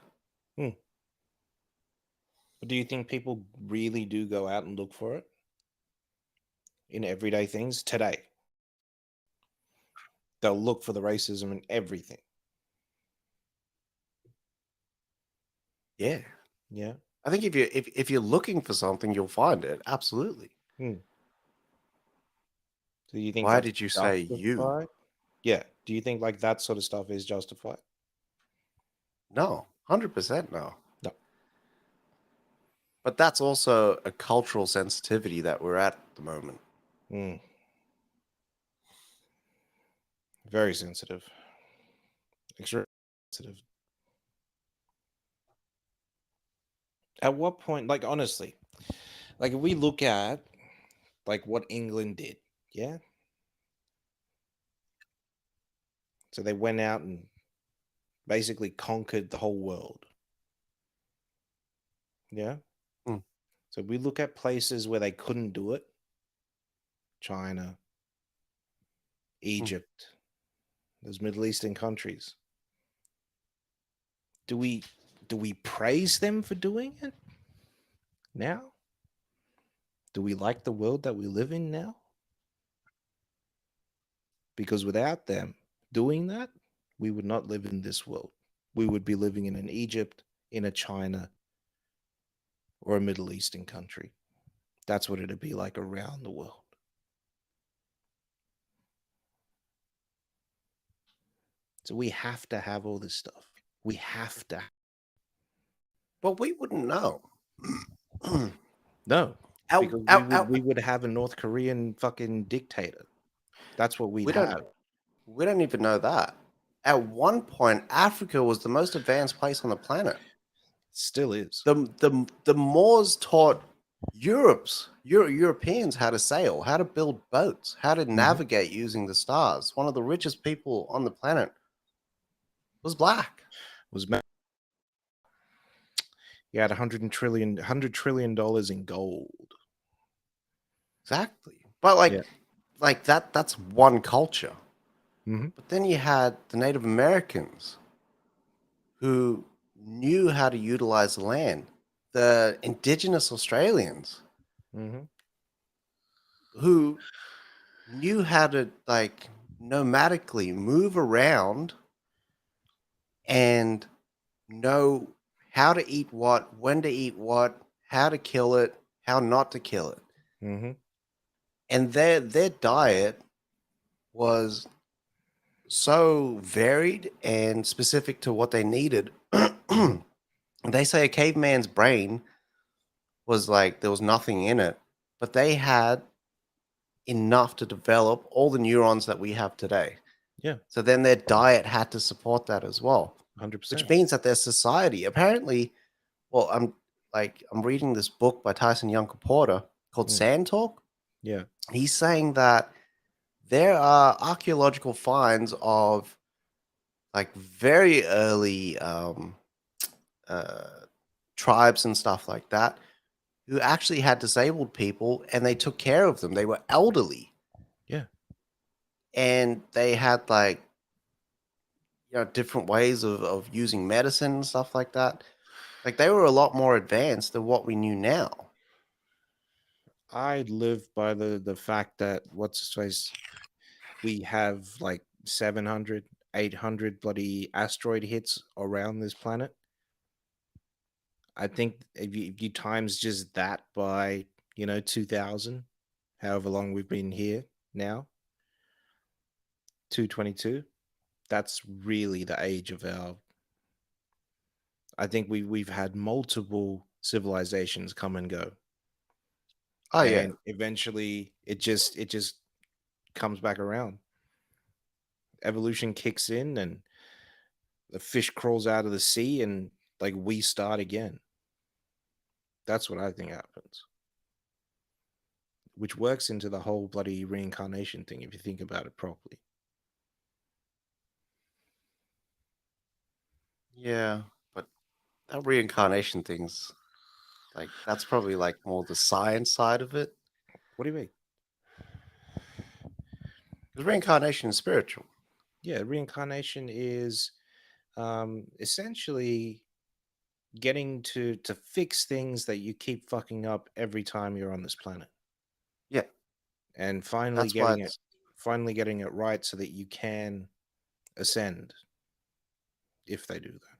Hmm. But do you think people really do go out and look for it? in everyday things today. They'll look for the racism in everything. Yeah. Yeah. I think if you're looking for something, you'll find it. Absolutely. Hmm. So you think Why that's did you say you? justified? Yeah. Do you think like that sort of stuff is justified? No, 100% no. No. But that's also a cultural sensitivity that we're at the moment. Hmm. Very sensitive. Extremely sensitive. At what point, like honestly, like if we look at like what England did, yeah. So they went out and basically conquered the whole world. Yeah. Mm, So we look at places where they couldn't do it, China, mm. Egypt, those Middle Eastern countries. Do we praise them for doing it now? Do we like the world that we live in now? Because without them doing that, we would not live in this world. We would be living in an Egypt, in a China, or a Middle Eastern country. That's what it'd be like around the world. So we have to have all this stuff. We have to. But we wouldn't know. No, our, because we our, would our, we would have a North Korean fucking dictator. That's what we'd we don't have. we don't even know that. At one point, Africa was the most advanced place on the planet. Still is. The Moors taught Europeans how to sail, how to build boats, how to Mhm. navigate using the stars. One of the richest people on the planet was black. Was You had $100 trillion in gold. Exactly. But Yeah. like that's one culture. Hmm. But then you had the Native Americans who knew how to utilize the land. The indigenous Australians Hmm. who knew how to like nomadically move around and know how to eat what, when to eat what, how to kill it, how not to kill it. Hmm. And their diet was so varied and specific to what they needed. Hmm. They say a caveman's brain was like there was nothing in it, but they had enough to develop all the neurons that we have today. Yeah. So then their diet had to support that as well, which 100%. means that their society apparently, well, I'm reading this book by Tyson Yunker Porter called Mm. Sand Talk. Yeah. He's saying that there are archaeological finds of like very early uh, tribes and stuff like that who actually had disabled people and they took care of them. They were elderly Yeah. and they had like different ways of using medicine and stuff like that. Like they were a lot more advanced than what we knew now. I live by the fact that what's his face, we have like 700, 800 bloody asteroid hits around this planet. I think if you times just that by 2000, however long we've been here now, 222, that's really the age of our. I think we've had multiple civilizations come and go, Oh yeah, and eventually it just comes back around. Evolution kicks in, and the fish crawls out of the sea, and like we start again. That's what I think happens, which works into the whole bloody reincarnation thing if you think about it properly. yeah. But that reincarnation thing's like that's probably like more the science side of it. What do you mean? Because reincarnation is spiritual. Yeah, reincarnation is essentially getting to fix things that you keep fucking up every time you're on this planet. Yeah. and That's why it's finally getting it right so that you can ascend if they do that.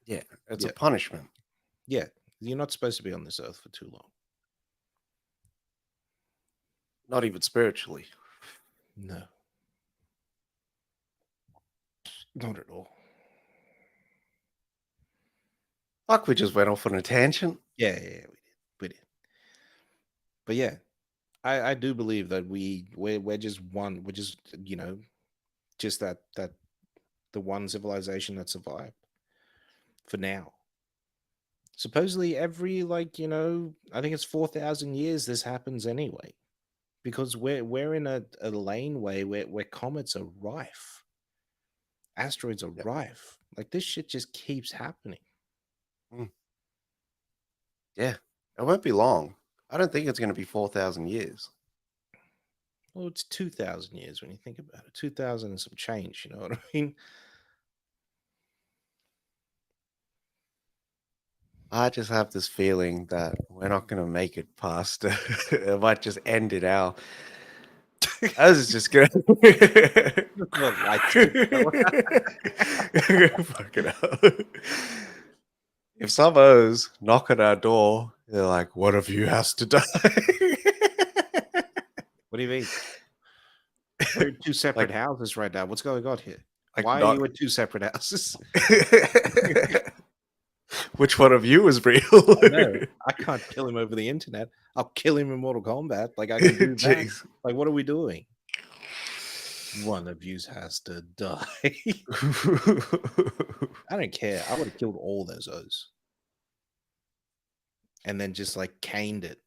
yeah, it's a Yeah. punishment. Yeah. You're not supposed to be on this earth for too long. Not even spiritually. No. Not at all. Fuck, we just went off on a tangent. Yeah, we did. We did. But yeah, I do believe that we're just one. We're just just that the one civilization that survived for now. Supposedly every I think it's 4,000 years this happens anyway because we're in a laneway where comets are rife, asteroids are Yeah. rife. Like this shit just keeps happening. Mm. Yeah. It won't be long. I don't think it's going to be 4,000 years. Well, it's 2,000 years when you think about it. 2,000 and some change. You know what I mean? I just have this feeling that we're not going to make it past. It might just end it out. I was just going to. The lights keep going. Fuck it up. If some O's knock on our door, they're like, one of you has to die. What do you mean? We're in two separate like, houses right now. What's going on here? like Why are not. you in two separate houses? Which one of you is real? I know. I can't kill him over the internet. I'll kill him in Mortal Kombat. Like I can do that. Jeez. Like what are we doing? One of you has to die. I don't care. I would have killed all those O's. And then just like caned it.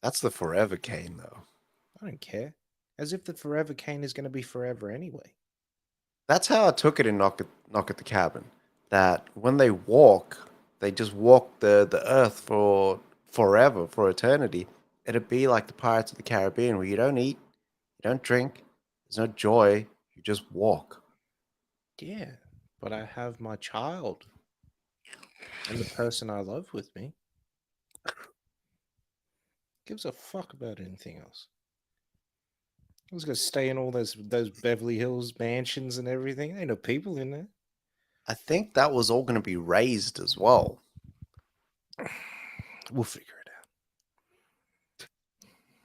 That's the forever cane, though. I don't care. As if the forever cane is going to be forever anyway. That's how I took it in Knock at the Cabin. That when they walk, they just walk the earth for forever, for eternity. It'd be like the Pirates of the Caribbean, where you don't eat, you don't drink, there's no joy, you just walk. Yeah. But I have my child and the person I love with me. Gives a fuck about anything else. I was gonna stay in all those Beverly Hills mansions and everything. Ain't no people in there. I think that was all going to be raised as well. We'll figure it out.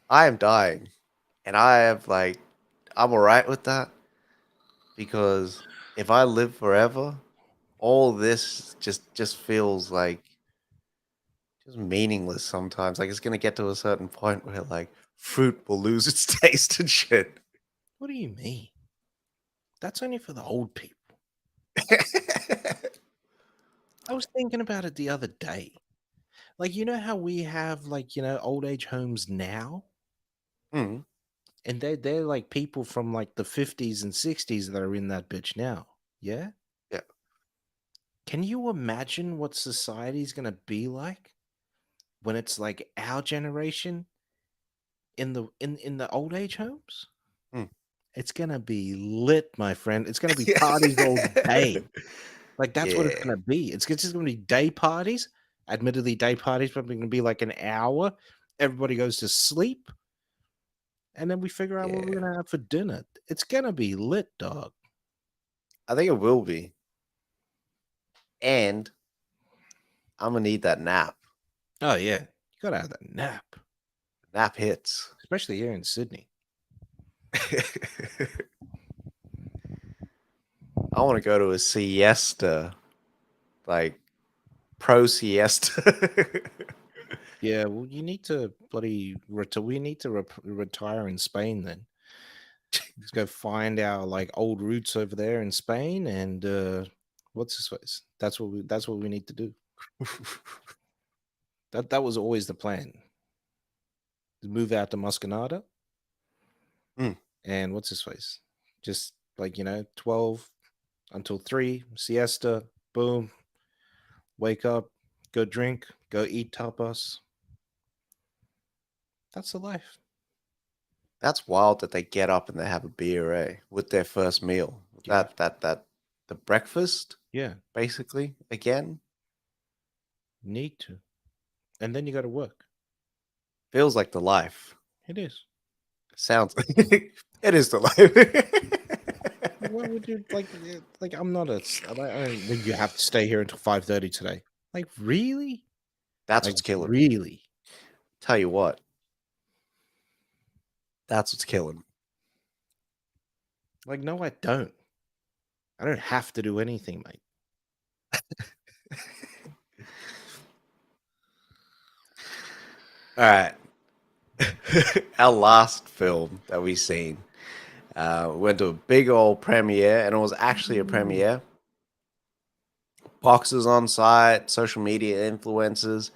I am dying, and I'm alright with that because if I live forever, all this just feels like just meaningless sometimes. Like it's gonna get to a certain point where like fruit will lose its taste and shit. What do you mean? That's only for the old people. I was thinking about it the other day. Like, you know how we have old age homes now? Mm, And they're like people from like the 50s and 60s that are in that bitch now. Yeah? yeah. Can you imagine what society's gonna be like when it's like our generation in the old age homes? Mm. It's gonna be lit, my friend. It's gonna be parties all day. Like that's what it's Yeah, gonna be. It's just gonna be day parties. Admittedly, day parties probably gonna be like an hour. Everybody goes to sleep, and then we figure out what we're yeah. gonna have for dinner. It's gonna be lit, dog. I think it will be, and I'm gonna need that nap. Oh yeah, you gotta have that nap, Nap hits. especially here in Sydney. I want to go to a siesta, like pro siesta. Yeah, well, you need to we need to retire in Spain then. Let's go find our like old roots over there in Spain, and what's this place? That's what we need to do. That was always the plan. Move out to Muscanada, Mm, and what's his face? Just 12 until 3, siesta, boom, wake up, go drink, go eat tapas. That's the life. that's wild that they get up and they have a beer, with their first meal. You have The breakfast, Yeah, basically, again. need to. And then you got to work. Feels like the life. It is. Sounds. It is the life. Like, why would you like? I'm not a. Then you have to stay here until 5:30 today. Like, really? That's Like, what's killing me. really? Tell you what. That's what's killing me. Like, no, I don't. I don't have to do anything, mate. All right. Our last film that we seen went to a big old premiere, and it was actually a premiere. Boxers on site, social media influencers,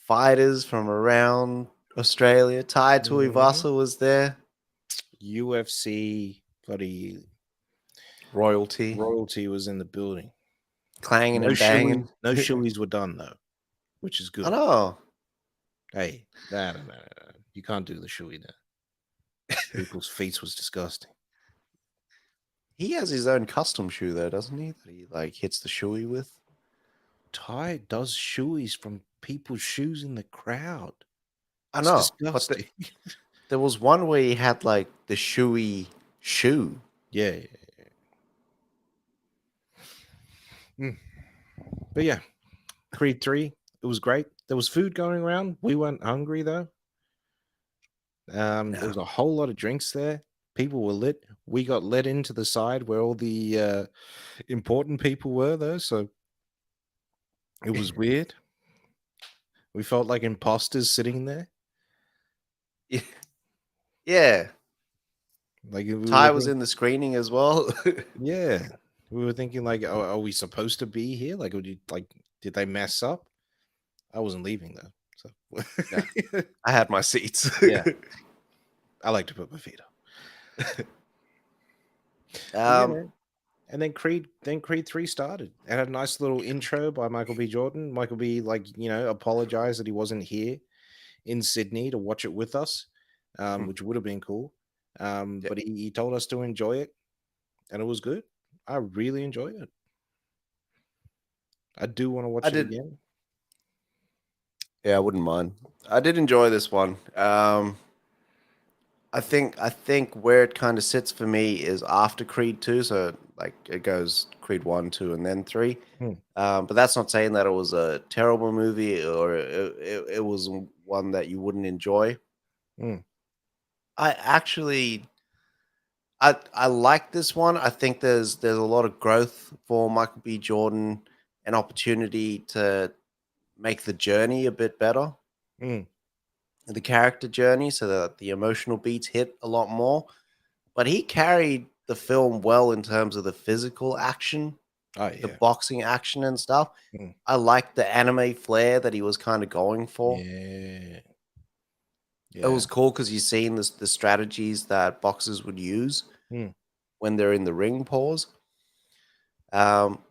fighters from around Australia. Tai Mhm. Tuivasa was there. UFC bloody Royalty, royalty was in the building. clanging No and banging. shoeys. No shoeys were done though, which is I good. know. Hey, no. You can't do the shoey there. People's feet was disgusting. He has his own custom shoe though, doesn't he? That he like hits the shoey with. Ty does shoeys from people's shoes in the crowd. I It's know, but disgusting. there was one where he had like the shoey shoe. Yeah. But yeah, Creed 3, it was great. There was food going around. We weren't hungry though. There No. was a whole lot of drinks there. People were lit. We got led into the side where all the important people were though, so it was weird. We felt like imposters sitting there. Yeah. Like we were Ty was thinking, in the screening as well. yeah. We were thinking like, oh, are we supposed to be here? Like, would you like? Did they mess up? I wasn't leaving though, No, so I had my seats. yeah. I like to put my feet up. But yeah, um, man. And then Creed 3 started. It had a nice little intro by Michael B. Jordan. Michael B. apologized that he wasn't here in Sydney to watch it with us, hmm, which would have been cool. yeah, But he told us to enjoy it, and it was good. I really enjoyed it. I do want to I watch it did. again. Yeah, I wouldn't mind. I did enjoy this one. I think where it kind of sits for me is after Creed 2, so like it goes Creed 1, 2, and then 3. Hmm, But that's not saying that it was a terrible movie or it was one that you wouldn't enjoy. hmm. I actually I like this one. I think there's a lot of growth for Michael B. Jordan, an opportunity to make the journey a bit better, Mm. the character journey, so that the emotional beats hit a lot more. But he carried the film well in terms of the physical action, Oh the yeah. boxing action and stuff. Mm. I like the anime flair that he was kind of going for. Yeah. It Yeah. was cool because you've seen the strategies that boxers would use Mm. when they're in the ring pause. Um,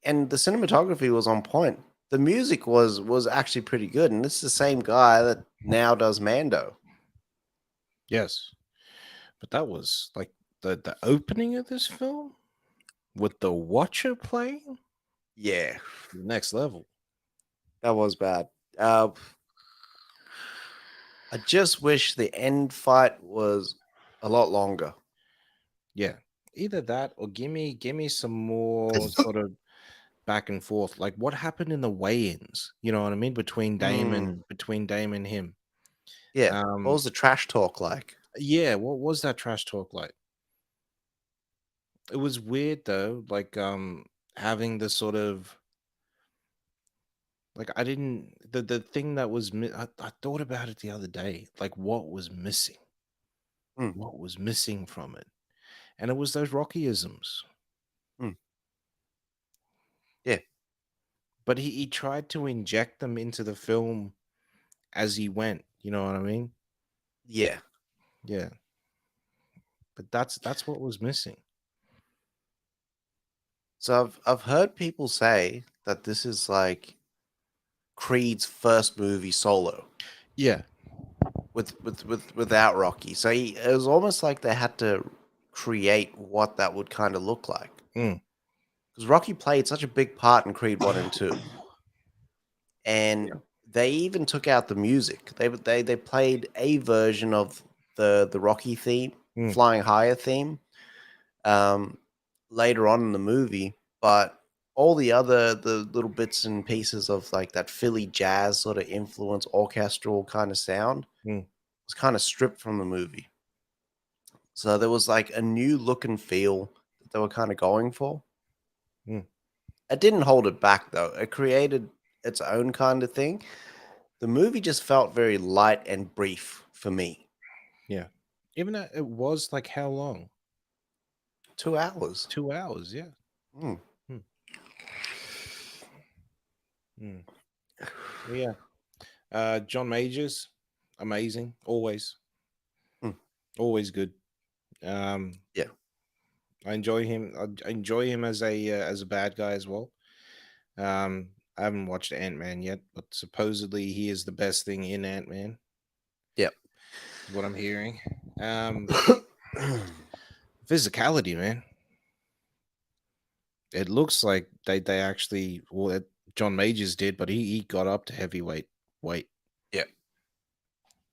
and the cinematography was on point. The music was actually pretty good, and this is the same guy that now does Mando. Yes. But that was like the opening of this film with the Watcher playing Yeah, the next level. that was bad. Uh, I just wish the end fight was a lot longer. Yeah. Either that or give me some more sort of back and forth. Like what happened in the weigh-ins? You know what I mean? Mm, Between Dame and him. yeah. What Um was the trash talk like? yeah, what was that trash talk like? It was weird though, like having the sort of like I didn't the thing that was I thought about it the other day. Like what was missing? Mm, What was missing from it? And it was those Rockyisms. mm, yeah, But he tried to inject them into the film as he went. You know what I mean? yeah. Yeah. But that's what was missing. So I've heard people say that this is like Creed's first movie solo Yeah. without Rocky. So it was almost like they had to create what that would kind of look like. Mm. Because Rocky played such a big part in Creed 1 and 2. And Yeah. they even took out the music. They played a version of the Rocky theme, the Mm, Flying Higher theme, um, later on in the movie, but all the little bits and pieces of like that Philly jazz sort of influence, orchestral kind of sound mm, was kind of stripped from the movie. So there was like a new look and feel that they were kind of going for. mm, It didn't hold it back though. It created its own kind of thing. The movie just felt very light and brief for me. yeah. Even though it was like how long? 2 hours. 2 hours. Yeah. Mm. Mm, mm. Well, yeah. John Majors, amazing. Always, Mm. always good. Um, Yeah. I enjoy him. I enjoy him as a bad guy as well. I haven't watched Ant Man yet, but supposedly he is the best thing in Ant Man. Yeah. Is what I'm hearing. Um, Physicality, man. It looks like they actually John Majors did, but he got up to heavyweight weight. Yeah.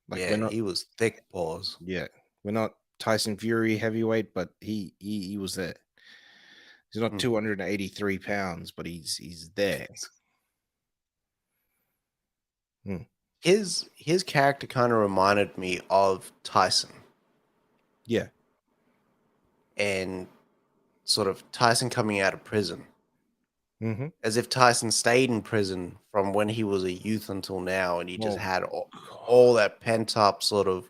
Like we're Yeah. not, He was thick paws. yeah, we're not Tyson Fury heavyweight, but he was there. He's not Mm. 283 pounds, but he's there. Hmm. His character kind of reminded me of Tyson, Yeah. and sort of Tyson coming out of prison, Mm-hmm. as if Tyson stayed in prison from when he was a youth until now, and he just Oh had God. all that pent up sort of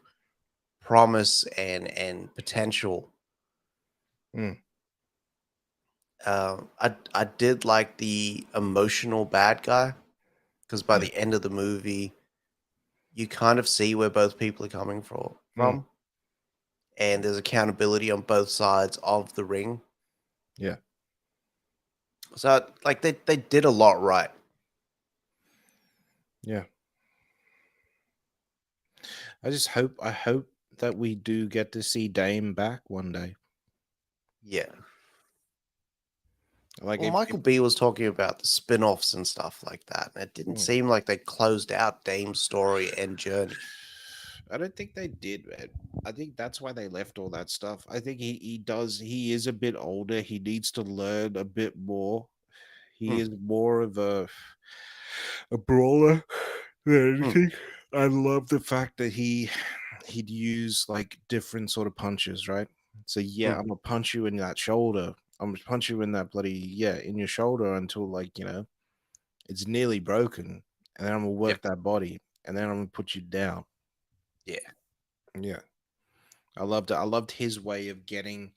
promise and potential. Mm, I did like the emotional bad guy, because by yeah. the end of the movie, you kind of see where both people are coming Mm, from, and there's accountability on both sides of the ring. yeah. So like they did a lot right. Yeah. I hope that we do get to see Dame back one day. Yeah. Like Well, Michael if B was talking about the spin-offs and stuff like that, and it didn't mm. seem like they closed out Dame's story and journey. I don't think they did, man. I think that's why they left all that stuff. I think he is a bit older. He needs to learn a bit more. He Mm, is more of a brawler than mm, anything. I love the fact that he'd use like different sort of punches, right? So yeah, mm, I'm gonna punch you in that shoulder. I'm gonna punch you in that bloody in your shoulder until like it's nearly broken, and then I'm gonna yeah, work that body, and then I'm gonna put you down. yeah, Yeah, I loved it. I loved his way of getting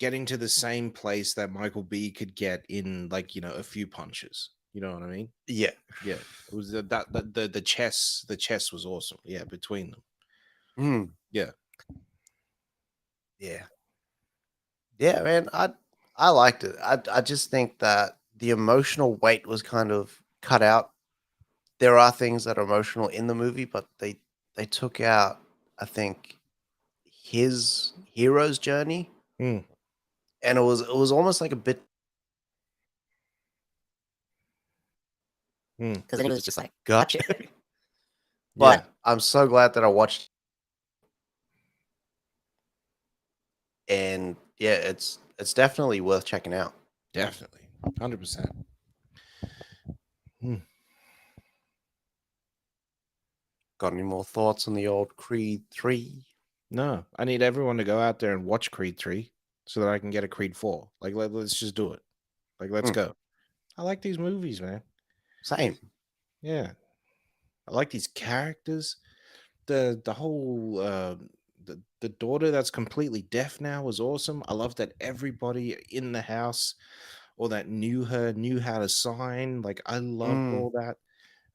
to the same place that Michael B could get in like a few punches. You know what I mean? yeah. Yeah, it was the chess was awesome. Yeah, between them. Mm, Yeah. yeah, yeah, man. I liked it. I just think that the emotional weight was kind of cut out. There are things that are emotional in the movie, but they took out, I think, his hero's journey, Mm, and it was almost like a bit, mm, because then it was just like gotcha. yeah, But I'm so glad that I watched, and yeah, it's definitely worth checking out. definitely, 100%. Mm. Got any more thoughts on the old Creed 3? No, I need everyone to go out there and watch Creed 3 so that I can get a Creed 4. Like, let's just do it. Like, let's Mm, go. I like these movies, man. same. Yeah, I like these characters. The whole the daughter that's completely deaf now was awesome. I love that everybody in the house or that knew her knew how to sign. Like, I loved Mm, all that.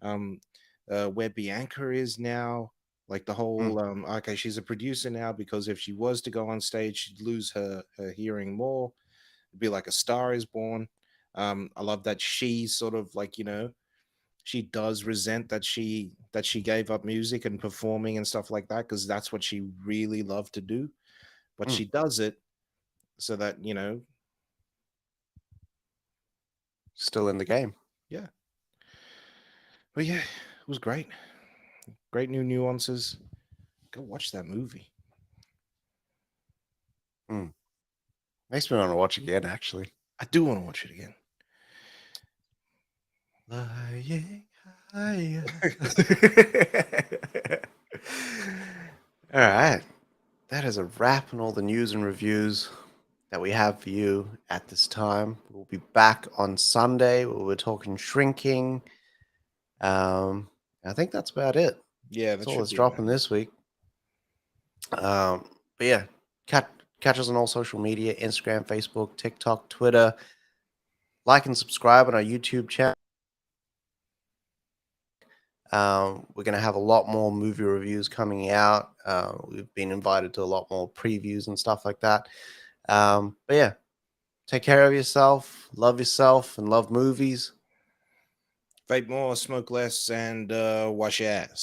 Um, where Bianca is now, like the mm, whole okay, she's a producer now because if she was to go on stage, she'd lose her hearing more. It'd be like A Star Is Born. I love that she sort of like she does resent that she gave up music and performing and stuff like that because that's what she really loved to do, but mm. she does it so that Still in the game. yeah. But yeah, It was great. Great new nuances. Go watch that movie. Makes me want to watch again, actually. I do want to watch it again. Lying higher. All right. That is a wrap on all the news and reviews that we have for you at this time. We'll be back on Sunday where we're talking shrinking. I think that's about it. Yeah, That's that all should that's be dropping enough. this week. But yeah, catch us on all social media: Instagram, Facebook, TikTok, Twitter. Like and subscribe on our YouTube channel. We're going to have a lot more movie reviews coming out. We've been invited to a lot more previews and stuff like that. But yeah, take care of yourself, and love movies. Vape more, smoke less, and wash your ass.